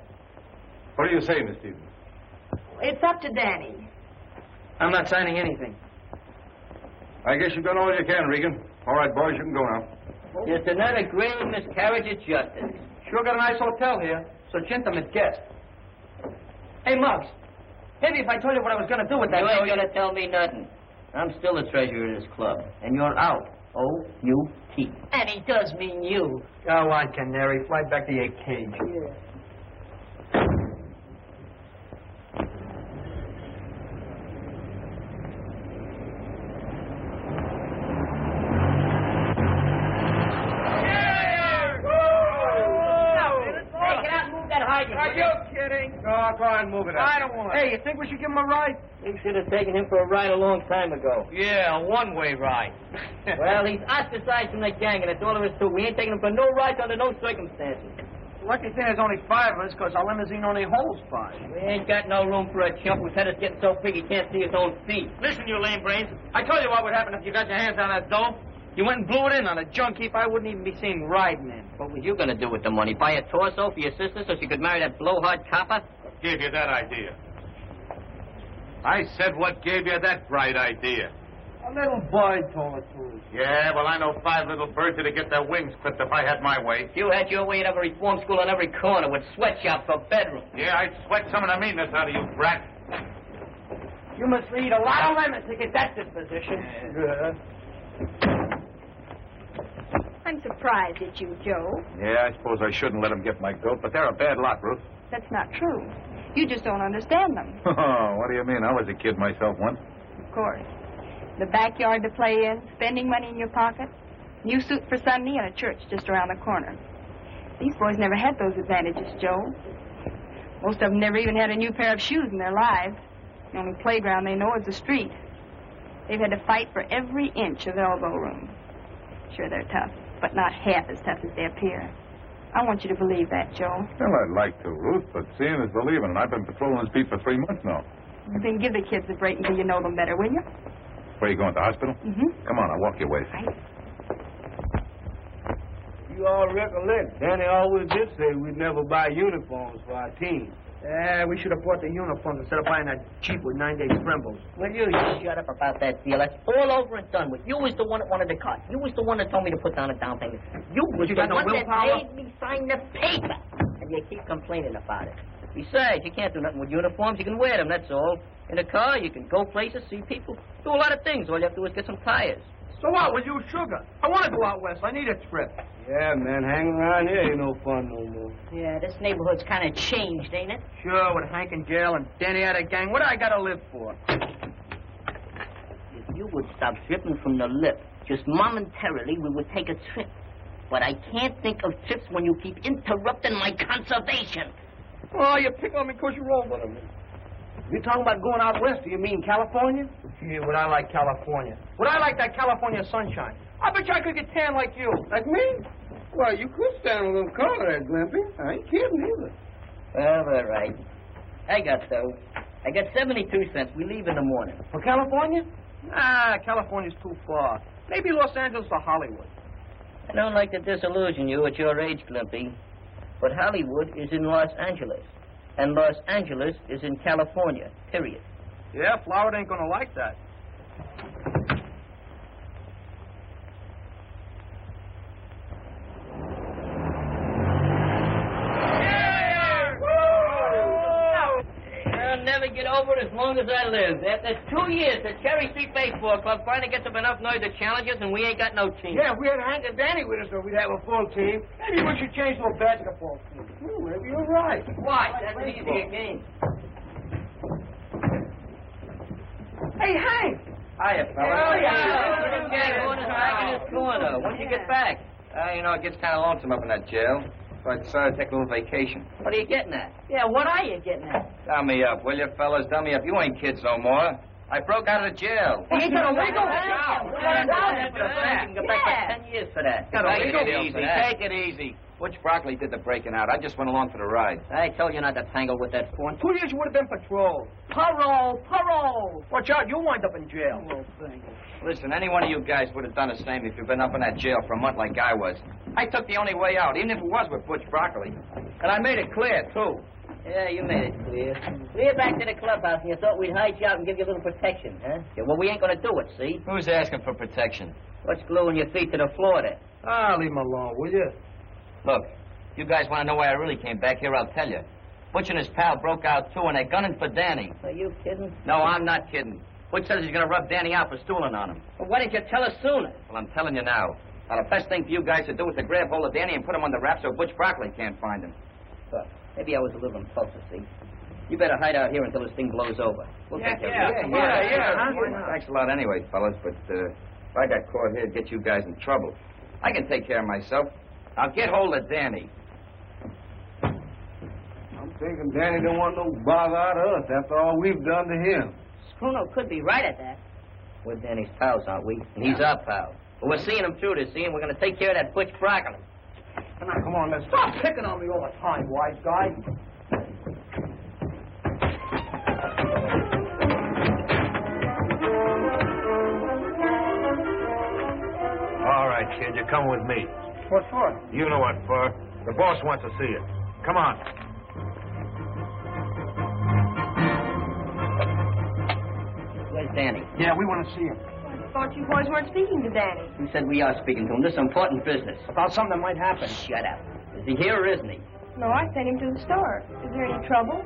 What do you say, Miss Stevens? It's up to Danny. I'm not signing anything. I guess you've done all you can, Regan. All right, boys, you can go now. Just another grave miscarriage of justice. Sure got a nice hotel here. So gentlemen guest. Hey, Muggs. Maybe if I told you what I was going to do with that... You ain't gonna tell me nothing. I'm still the treasurer of this club. And you're out. O-U-T. And he does mean you. Go on, Canary. Fly back to your cage. Yeah. Are you kidding? No, go on, move it up. I don't want it. Hey, you think we should give him a ride? You should have taken him for a ride a long time ago. Yeah, a one-way ride. Well, he's ostracized from the gang, and that's all there is to it. We ain't taking him for no rides under no circumstances. Lucky thing there's only 5 of us, because our limousine only holds 5. We ain't got no room for a chump whose head is getting so big he can't see his own feet. Listen, you lame brains. I told you what would happen if you got your hands on that dough. You went and blew it in on a junk heap I wouldn't even be seen riding in. What were you gonna do with the money? Buy a torso for your sister so she could marry that blowhard copper? What gave you that idea? I said what gave you that bright idea. A little boy told it to us. Yeah, well, I know 5 little birds that'd get their wings clipped if I had my way. If you had your way, you'd have a reform school on every corner with sweatshops for bedrooms. Yeah, I'd sweat some of the meanness out of you, brat. You must read a lot of lemons to get that disposition. I'm surprised at you, Joe. Yeah, I suppose I shouldn't let them get my goat, but they're a bad lot, Ruth. That's not true. You just don't understand them. Oh, what do you mean? I was a kid myself once. Of course. The backyard to play in, spending money in your pocket, new suit for Sunday, and a church just around the corner. These boys never had those advantages, Joe. Most of them never even had a new pair of shoes in their lives. The only playground they know is the street. They've had to fight for every inch of elbow room. Sure, they're tough, but not half as tough as they appear. I want you to believe that, Joe. Well, I'd like to, Ruth, but seeing is believing, and I've been patrolling this beat for 3 months now. Then give the kids a break until you know them better, will you? Where are you going, to the hospital? Mm-hmm. Come on, I'll walk your way. Right. You all recollect, Danny always did say we'd never buy uniforms for our team. Yeah, we should have bought the uniforms instead of buying that cheap with 9-day scrimbles. Will you shut up about that deal? That's all over and done with. You was the one that wanted the cut. You was the one that told me to put down a down payment. You was You the got no one that willpower? made me sign the paper. And you keep complaining about it. Besides, you can't do nothing with uniforms. You can wear them, that's all. In a car, you can go places, see people, do a lot of things. All you have to do is get some tires. So what? We'll use sugar. I want to go out west. I need a trip. Yeah, man, hanging around here ain't no fun no more. Yeah, this neighborhood's kind of changed, ain't it? Sure, with Hank and Gail and Danny out of gang. What do I got to live for? If you would stop dripping from the lip, Just momentarily, we would take a trip. But I can't think of trips when you keep interrupting my conservation. Oh, you pick on me because you're older than me. You talking about going out west? Do you mean California? Gee, would I like California? Would I like that California sunshine? I bet you I could get tan like you. Like me? Well, you could stand a little color there, Glimpy. I ain't kidding either. Well, all right. I got 72 cents. We leave in the morning. For California? Ah, California's too far. Maybe Los Angeles or Hollywood. I don't like to disillusion you at your age, Glimpy, but Hollywood is in Los Angeles, and Los Angeles is in California, period. Yeah, Florida ain't gonna like that. I'll never get over it as long as I live. After 2 years, the Cherry Street Baseball Club finally gets up enough nerve to challenge us, and we ain't got no team. Yeah, if we had Hank and Danny with us, so we'd have a full team. Maybe we should change to a basketball team. Maybe you're right. Why? That's an easier game. Hey, Hank! Hiya, fella. Little guy going back in his corner. When'd you get back? You know, it gets kind of lonesome up in that jail. So I decided to take a little vacation. What are you getting at? Yeah, what are you getting at? Dumb me up, will you, fellas? Dumb me up. You ain't kids no more. I broke out of the jail. You ain't got a legal You can go back for 10 years for that. Take it easy. Take it easy. Butch Broccoli did the breaking out. I just went along for the ride. I told you not to tangle with that phone. 2 years you would have been patrol. Parole! Watch out, you'll wind up in jail. Listen, any one of you guys would have done the same if you'd been up in that jail for a month like I was. I took the only way out, even if it was with Butch Broccoli. And I made it clear, too. Yeah, you made it clear. We're back to the clubhouse, and you thought we'd hide you out and give you a little protection, huh? Yeah, well, we ain't gonna do it, see? Who's asking for protection? What's gluing your feet to the floor there? Ah, leave him alone, will you? Look, you guys want to know why I really came back here, I'll tell you. Butch and his pal broke out, too, and they're gunning for Danny. Are you kidding? No, I'm not kidding. Butch says he's going to rub Danny out for stooling on him. Well, why didn't you tell us sooner? Well, I'm telling you now. Now, the best thing for you guys to do is to grab hold of Danny and put him on the rap so Butch Broccoli can't find him. Well, maybe I was a little impulsive, see? You better hide out here until this thing blows over. We'll take care of it. Thanks a lot anyway, fellas, but if I got caught here, it'd get you guys in trouble. I can take care of myself. I'll get hold of Danny. I'm thinking Danny don't want no bother out of us after all we've done to him. Bruno could be right at that. We're Danny's pals, aren't we? And he's our pal. But we're seeing him through this, see, and we're going to take care of that Butch Broccoli. Now, come on, let's stop picking on me all the time, wise guy. All right, kid, you're coming with me. What for? You know what for. The boss wants to see you. Come on. Where's Danny? Yeah, we want to see him. I thought you boys weren't speaking to Danny. Who said we are speaking to him? This is important business. About something that might happen. Shut up. Is he here or isn't he? No, I sent him to the store. Is there any trouble?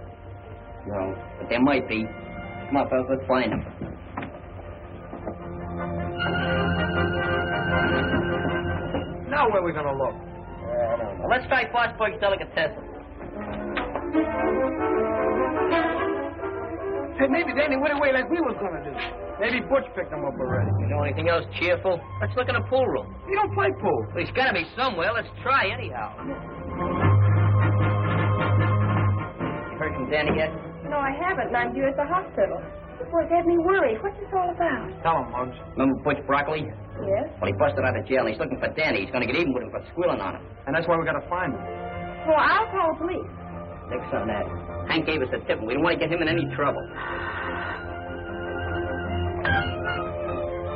No, but there might be. Come on, fellas, let's find him. Now where are we going to look? I don't know. Let's try Foxburg's Delicatessen. Hey, maybe Danny went away like we was going to do. Maybe Butch picked him up already. You know anything else cheerful? Let's look in the pool room. You don't play pool. Well, he's got to be somewhere. Let's try anyhow. You heard from Danny yet? No, I haven't, and I'm due at the hospital. This boy's had me worried. What's this all about? Tell him, Muggs. Remember Butch Broccoli? Yes? Well, he busted out of jail, and he's looking for Danny. He's going to get even with him for squealing on him. And that's why we got to find him. Well, I'll call the police. Nix on that. Hank gave us a tip, and we don't want to get him in any trouble.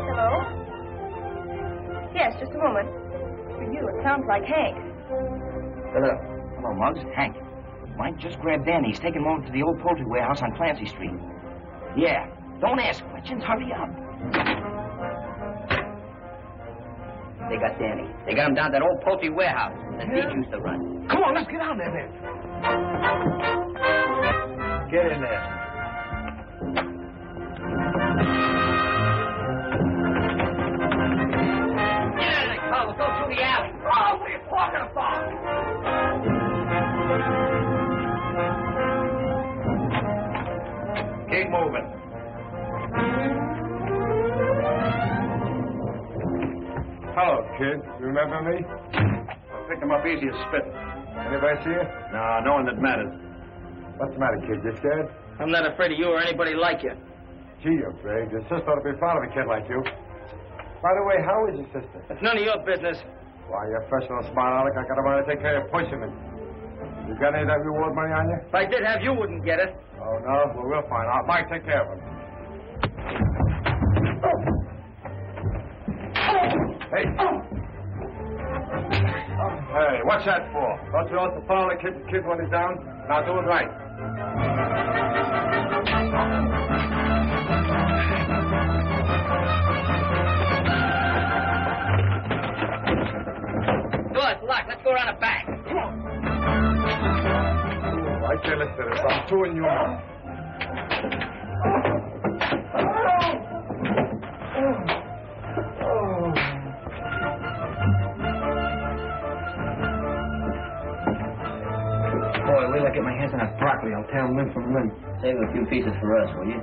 Hello? Yes, just a moment. For you, it sounds like Hank. Hello. Hello, Muggs. Hank. Mike, just grab Danny. He's taking him over to the old poultry warehouse on Clancy Street. Yeah. Don't ask questions. Hurry up. They got Danny. They got him down to that old poultry warehouse that Pete used to run. Come on, let's get out there then. Get in there. Get out of the car. We'll go through the alley. Oh, what are you talking about? Keep moving. Hello, kid. You remember me? I picked him up easy as spit. Anybody see you? No, no one that matters. What's the matter, kid? You scared? I'm not afraid of you or anybody like you. Gee, you're brave. Your sister ought to be proud of a kid like you. By the way, how is your sister? It's none of your business. Why, you're fresh and smart, Alec. I got a mind to take care of pushing him. You got any of that reward money on you? If I did have, you wouldn't get it. Oh, no? Well, we'll find out. Mike, take care of him. Hey. Hey, what's that for? Don't you know to follow the kid when he's down? Now do it right. Door's locked. Let's go around the back. Oh, I can't listen to this. I'm too in your mouth. Boy, wait till I get my hands on that broccoli. I'll tear them limb from limb. Save a few pieces for us, will you?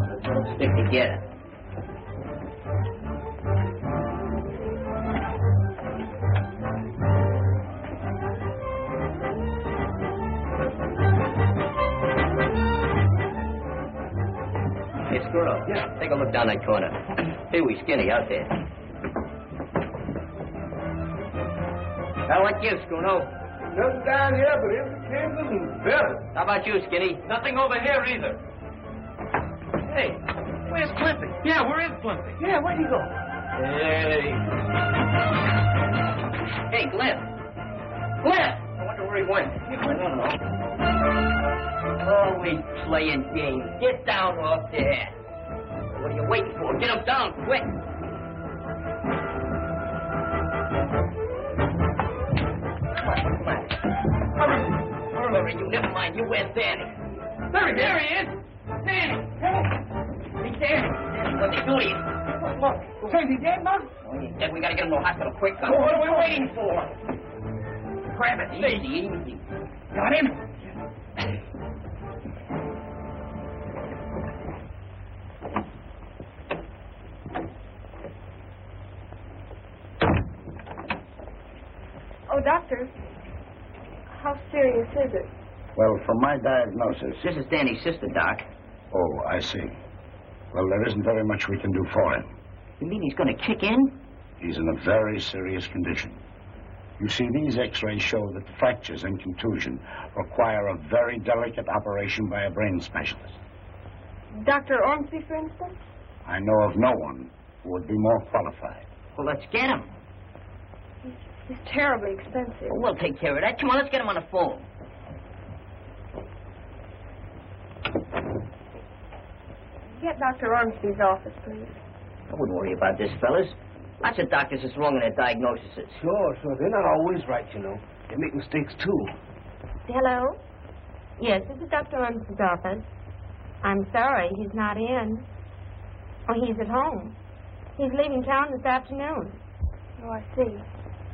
Let's all stick together. Hey, Squirrel. Yeah. Take a look down that corner. Hey, we skinny out there. I like you, Squirrel. Nothing down here but empty cases and feathers. How about you, Skinny? Nothing over here either. Hey, where's Climpy? Yeah, where is Blimpy? Yeah, where'd he go? Hey, Glenn. Glenn! I wonder where he went. I don't know. Always playing games. Get down off there. What are you waiting for? Get him down, quick. Come on. Hurry, you. Never mind. You where's Danny? There he is. Danny. He's there. What they do to you? Look, say, is he dead, Mom? Oh, he's dead. We gotta get him to the hospital quick. Well, what are we waiting for? Grab it. Easy. Got him? Oh, doctor, how serious is it? Well, from my diagnosis... This is Danny's sister, Doc. Oh, I see. Well, there isn't very much we can do for him. You mean he's gonna kick in? He's in a very serious condition. You see, these x-rays show that fractures and contusion require a very delicate operation by a brain specialist. Dr. Ormsby, for instance? I know of no one who would be more qualified. Well, let's get him. He's terribly expensive. Well, we'll take care of that. Come on, let's get him on the phone. Get Dr. Ormsby's office, please. I wouldn't worry about this, fellas. Lots of doctors is wrong in their diagnoses. Sure. They're not always right, you know. They make mistakes, too. Hello? Yes, this is Dr. Ormsby's office. I'm sorry, he's not in. Oh, he's at home. He's leaving town this afternoon. Oh, I see.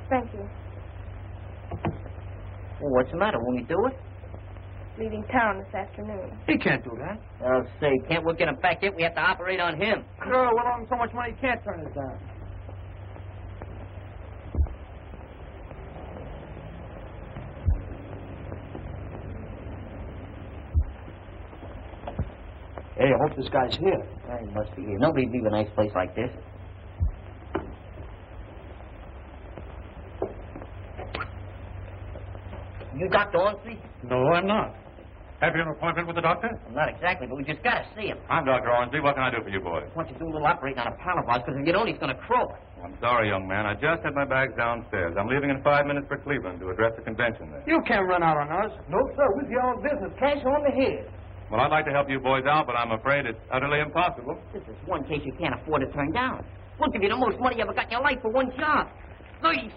Thank you. Well, what's the matter? Won't you do it? Leaving town this afternoon. He can't do that. I'll say, can't we get him back yet? We have to operate on him. Girl, we're on so much money, he can't turn it down. Hey, I hope this guy's here. He must be here. Nobody'd leave a nice place like this. You Dr. Ormsby? No, I'm not. Have you an appointment with the doctor? Well, not exactly, but we just got to see him. I'm Dr. Ormsby. What can I do for you boys? I want you to do a little operating on a pal of ours, because if you don't, he's going to croak. I'm sorry, young man. I just had my bags downstairs. I'm leaving in 5 minutes for Cleveland to address the convention there. You can't run out on us. No, sir. With your own business. Cash on the head. Well, I'd like to help you boys out, but I'm afraid it's utterly impossible. This is one case you can't afford to turn down. We'll give you the most money you ever got in your life for one job. $36.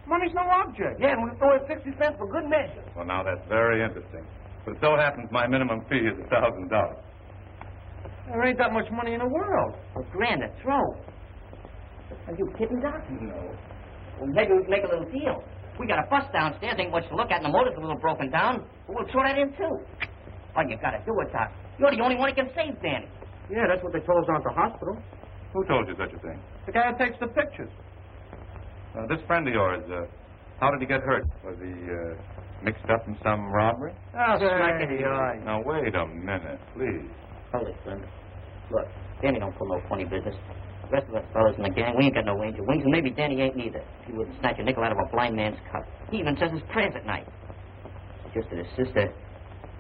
Money's no object. Yeah, and we'll throw in 60 cents for good measure. Well, now, that's very interesting. But it so happens my minimum fee is $1,000. There ain't that much money in the world. $1,000 a throw. Are you kidding, Doc? No. Well, maybe we can make a little deal. We got a bus downstairs, ain't much to look at, and the motor's a little broken down. But we'll throw that in, too. All you gotta do is, Doc, you're the only one who can save Danny. Yeah, that's what they told us down at the hospital. Who told you such a thing? The guy who takes the pictures. This friend of yours, how did he get hurt? Was he mixed up in some robbery? Oh, smack in the eye. Now, wait a minute, please. Hold it, Slim. Look, Danny don't pull no funny business. The rest of us fellas in the gang, we ain't got no angel wings, and maybe Danny ain't neither. He wouldn't snatch a nickel out of a blind man's cup. He even says his prayers at night. Just to his sister.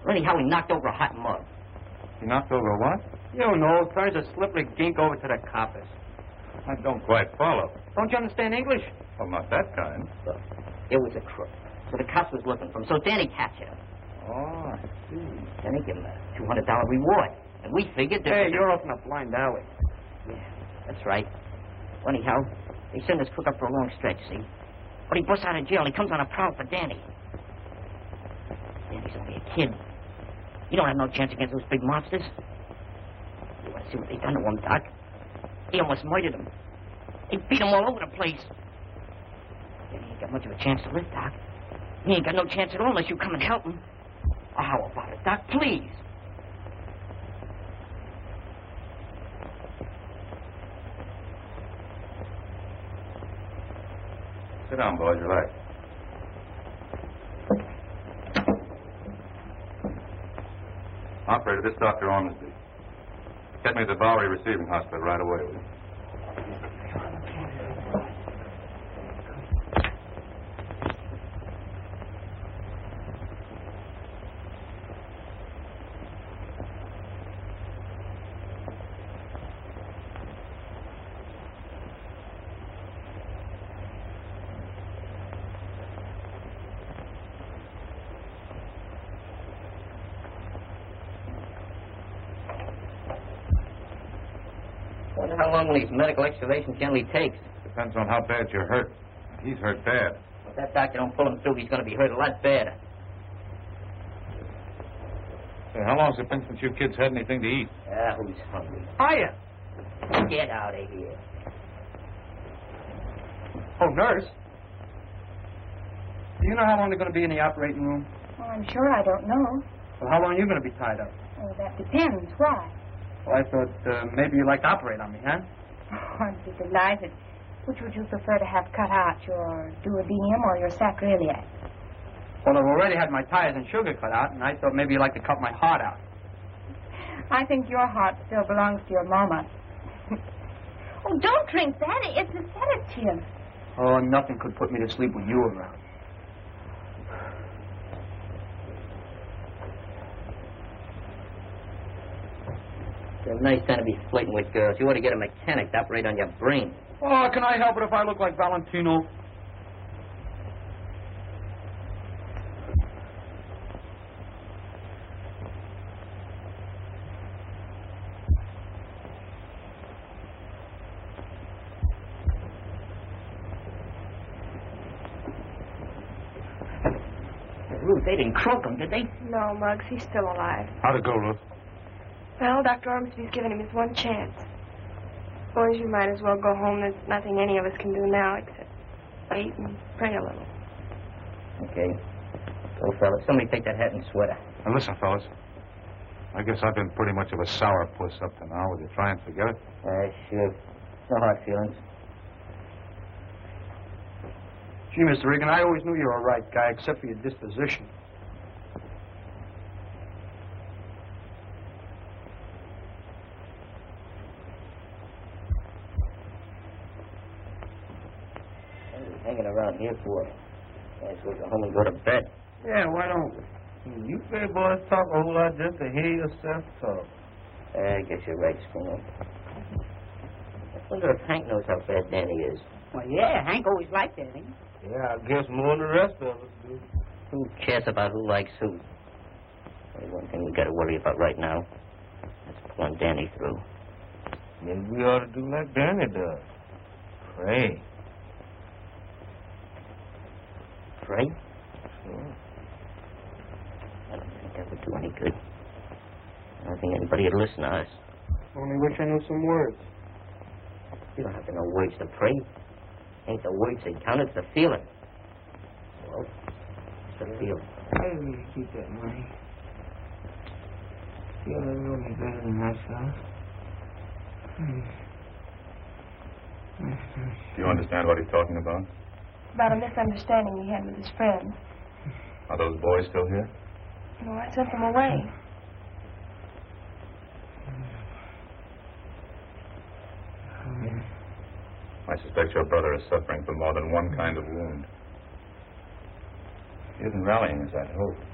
Well, anyhow, he knocked over a hot mug. He knocked over a what? You know, turns a slippery gink over to the coppers. I don't quite follow. Don't you understand English? Well, not that kind. Look, it was a crook. So the cops was looking for him, so Danny captured him. Oh, I see. Then he gave him a $200 reward. And we figured that... Hey, you're off in a blind alley. Yeah, that's right. Well, anyhow, they send this crook up for a long stretch, see? But he busts out of jail and he comes on a prowl for Danny. Danny's only a kid. You don't have no chance against those big monsters. You want to see what they done to him, Doc? He almost murdered him. They beat him all over the place. Danny ain't got much of a chance to live, Doc. He ain't got no chance at all unless you come and help him. Oh, how about it, Doc? Please. Sit down, boys. Relax. Operator, this is Dr. Ormsby. Get me to the Bowery Receiving Hospital right away, will you? Wonder how long one of these medical excavations generally takes. Depends on how bad you're hurt. He's hurt bad. If that doctor don't pull him through, he's going to be hurt a lot badder. Say, how long's it been since you kids had anything to eat? Who's hungry? Hiya. Get out of here. Oh, nurse. Do you know how long they're going to be in the operating room? Well, I'm sure I don't know. Well, how long are you going to be tied up? Oh, that depends. Why? Well, I thought maybe you'd like to operate on me, huh? Oh, I'd be delighted. Which would you prefer to have cut out, your duodenum or your sacroiliac? Well, I've already had my tires and sugar cut out, and I thought maybe you'd like to cut my heart out. I think your heart still belongs to your mama. Oh, don't drink that. It's a sedative. Oh, nothing could put me to sleep with you around. It's a nice time to be flirting with girls. You ought to get a mechanic to operate on your brain. Oh, can I help it if I look like Valentino? Ruth, they didn't croak him, did they? No, Muggs, he's still alive. How'd it go, Ruth? Well, Dr. Ormsby's given him his one chance. Boys, you might as well go home. There's nothing any of us can do now except wait and pray a little. Okay. Go, fellas. Somebody take that hat and sweater. Now, listen, fellas. I guess I've been pretty much of a sourpuss up to now. Will you try and forget it? Sure. No hard feelings. Gee, Mr. Regan, I always knew you were a right guy, except for your disposition. What are you hanging around here for? Might as well go home and go to bed. Yeah, why don't we? You big boys talk a whole lot just to hear yourself talk. I guess you're right, Skinner. I wonder if Hank knows how bad Danny is. Well, yeah, Hank always liked Danny. Yeah, I guess more than the rest of us do. Who cares about who likes who? Only one thing we got to worry about right now. That's pulling Danny through. Maybe we ought to do like Danny does. Pray. Pray? Sure. I don't think that would do any good. I don't think anybody would listen to us. Only wish I knew some words. You don't have to know words to pray. Ain't the words that count, it's the feeling. Well, it's the feeling. I need to keep that money. Feel a little better than myself. Do you understand what he's talking about? About a misunderstanding he had with his friends. Are those boys still here? No, I sent them away. I suspect your brother is suffering from more than one kind of wound. He isn't rallying as I'd hoped.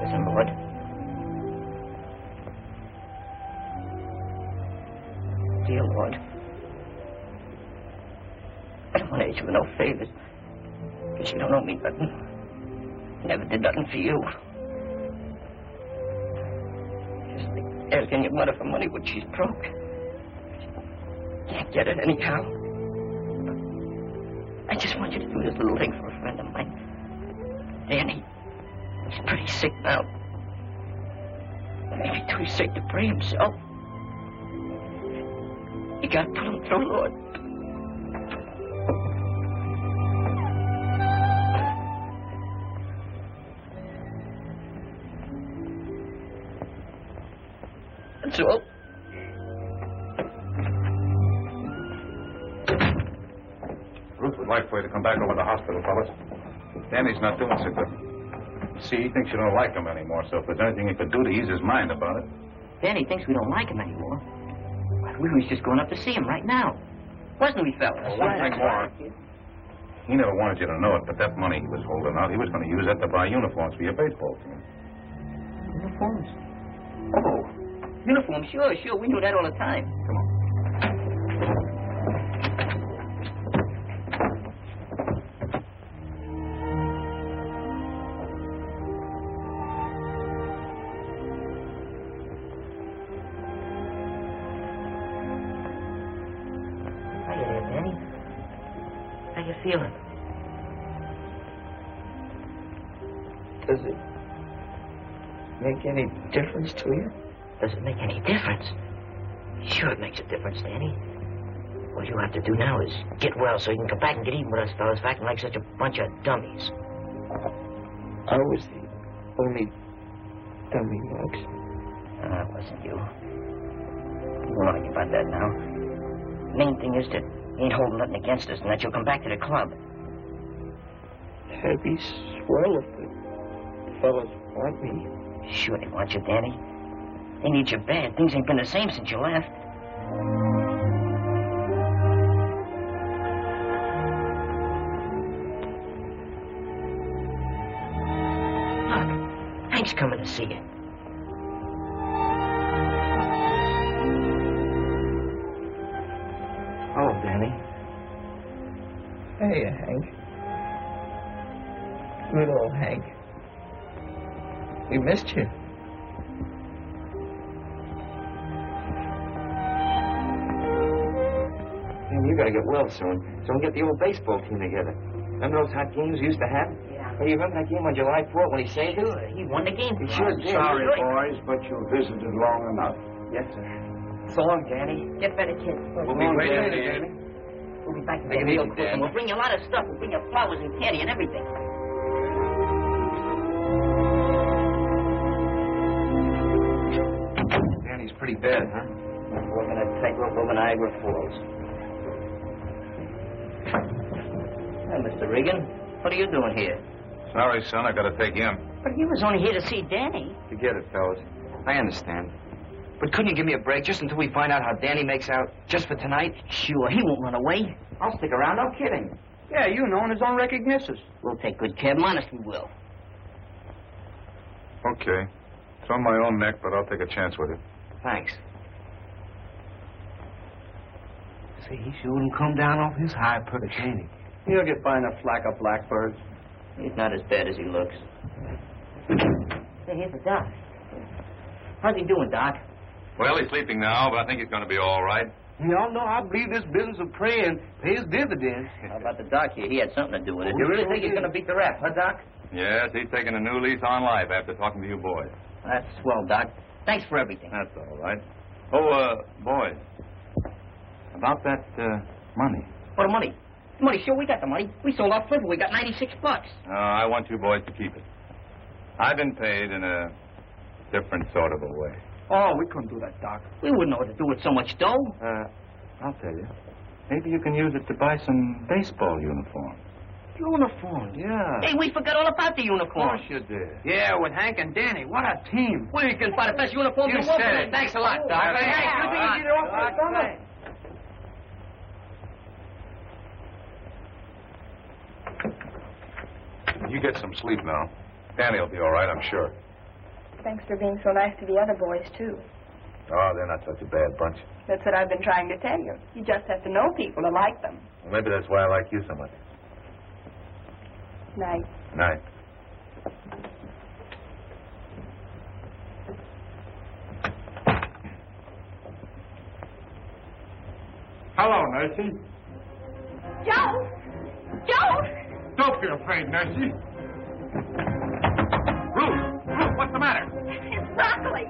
Listen, Lord. Dear Lord. I don't want to ask you no favors. Because you don't owe me nothing. Never did nothing for you. Just asking your mother for money when she's broke. Can't get it anyhow. I just want you to do this little thing for a friend of mine. Danny. He's pretty sick now. Maybe too sick to pray himself. You gotta put him through, Lord. That's all. Ruth would like for you to come back over to the hospital, fellas. Danny's not doing so good. See, he thinks you don't like him anymore, so if there's anything you could do to ease his mind about it. Danny thinks we don't like him anymore. We was just going up to see him right now. Wasn't we, fellas? Well, one thing more. He never wanted you to know it, but that money he was holding out, he was going to use that to buy uniforms for your baseball team. Uniforms? Oh, uniforms, sure. We knew that all the time. Come on. Feeling. Does it make any difference to you? Does it make any difference? Sure it makes a difference, Danny. What you have to do now is get well so you can come back and get even with us fellas for acting like such a bunch of dummies. I was the only dummy, Max. It wasn't you. We won't argue about that now. Main thing is that he ain't holding nothing against us and that you'll come back to the club. That'd be swell if the fellas want me. Sure they want you, Danny. They need you bad. Things ain't been the same since you left. Look, Hank's coming to see you. Oh, Danny. Hey, Hank. Good old Hank. We missed you. Man, you gotta get well soon, so we'll get the old baseball team together. Remember those hot games we used to have? Yeah. Hey, you remember that game on July 4th when he saved us? Sure, he won the game. He sure did. Sorry, boys, but you visited long enough. Yes, sir. So long, Danny. Get better, kid. We'll be waiting for you. We'll be back Take again it real easy, quick. Dan. And we'll bring you a lot of stuff. We'll bring you flowers and candy and everything. Danny's pretty bad, huh? Walking a tightrope over Niagara Falls. Hi, Mr. Regan. What are you doing here? Sorry, son, I got to take you in. But he was only here to see Danny. Forget it, fellas. I understand. But couldn't you give me a break just until we find out how Danny makes out? Just for tonight? Sure, he won't run away. I'll stick around, no kidding. Yeah, you know, and his own recognitions. We'll take good care of him. Honest, we will. Okay. It's on my own neck, but I'll take a chance with it. Thanks. See, he sure wouldn't come down off his high perch, ain't he? He'll get by in a flack of blackbirds. He's not as bad as he looks. Hey, here's the doc. How's he doing, Doc? Well, he's sleeping now, but I think he's going to be all right. Y'all know I believe this business of praying pays dividends. How about the doc here? He had something to do with it. You really think he's going to beat the rap, huh, Doc? Yes, he's taking a new lease on life after talking to you boys. That's swell, Doc. Thanks for everything. That's all right. Oh, boys. About that, money. What money? Money, sure, we got the money. We sold our flipper. We got $96. No, I want you boys to keep it. I've been paid in a different sort of a way. Oh, we couldn't do that, Doc. We wouldn't know what to do with so much dough. I'll tell you. Maybe you can use it to buy some baseball uniforms. Uniforms? Yeah. Hey, we forgot all about the Of uniforms. course you did. Yeah, with Hank and Danny. What a team. We can buy the best uniforms You in the world. said it. Thanks a lot, Doc. Hey, Hey, good Doc, easy to offer, Doc, You get some sleep now. Danny will be all right, I'm sure. Thanks for being so nice to the other boys, too. Oh, they're not such a bad bunch. That's what I've been trying to tell you. You just have to know people to like them. Well, maybe that's why I like you so much. Night. Night. Hello, Nancy. Joe! Joe! Don't be afraid, Nancy. Ruth, what's the matter? It's broccoli.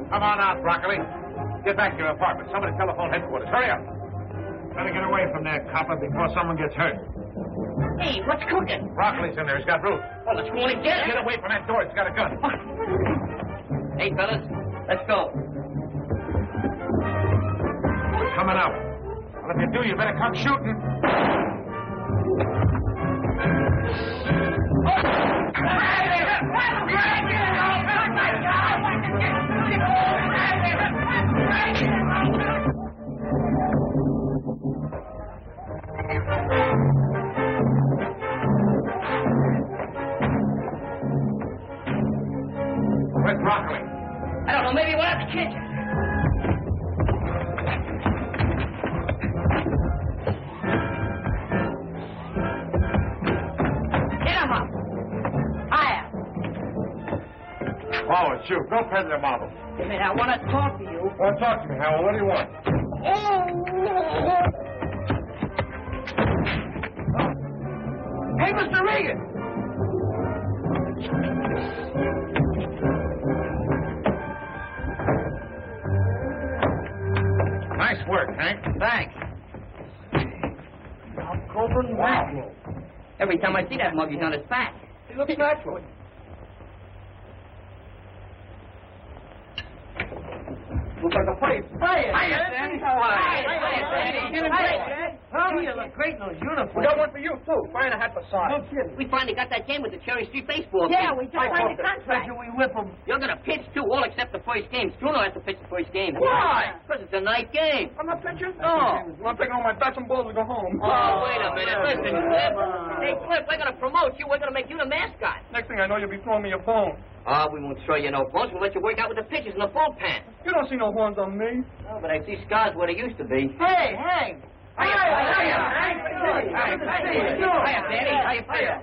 Come on out, Broccoli. Get back to your apartment. Somebody telephone headquarters. Hurry up. Better get away from there, copper, before someone gets hurt. Hey, what's cooking? Broccoli's in there. He's got Ruth. Well, let's go in and get Get him. away from that door. He's got a gun. Hey, fellas, let's go. We're coming out. Well, if you do, you better come shooting. Where's Broccoli? I don't know, maybe we're at the kitchen. Get him up. Higher. Oh, it's you. Go peddle the marbles. Hey, man, I want to talk to you. Well, talk to me, Howell. What do you want? Hey, Mr. Regan. Nice work, Hank. Thanks. Wow. Every time I see that mug, he's on his back. He looks natural. Looks like a place. Hiya, Danny. How are you? Hiya, Danny. Hiya, Hiya, Huh? You look great in those uniforms. We got one for you, too. Find a hat for size. We finally got that game with the Cherry Street baseball Yeah, team. we just signed the contract. We whip them. You're going to pitch, too, all except the first game. Struno has to pitch the first game. Why? Because it's a night game. I'm not pitching? No. I'm taking all my bats and balls to go home. Oh, wait a minute. Listen, Cliff. Hey, Cliff, we're going to promote you. We're going to make you the mascot. Next thing I know, you'll be throwing me a bone. Oh, we won't throw you no bones. We'll let you work out with the pitchers in the bullpen. You don't see no horns on me. Oh, but I see scars where they used to be. Hey, Hank. Hiya, Danny. How you feel?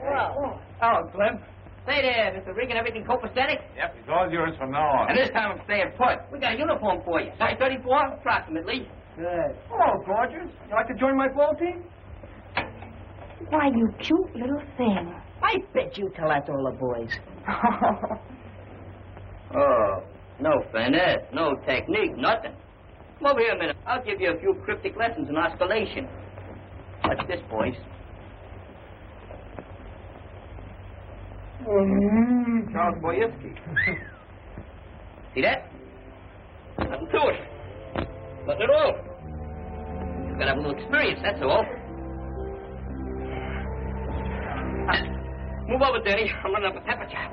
Oh, Cliff. Say there, Mr. Regan, everything copacetic? Yep, he's all yours from now on. And this time I'm staying put. We got a uniform for you. Size 34, approximately. Good. Hello, gorgeous. You like to join my ball team? Why, you cute little thing. I bet you tell that to all the boys. Oh, no finesse, no technique, nothing. Come over here a minute. I'll give you a few cryptic lessons in oscillation. Watch this, boys. Charles Boyevsky. See that? Nothing to it. Nothing at all. You gotta have a little experience, that's all. Move over, Danny. I'm running up a pepper chop.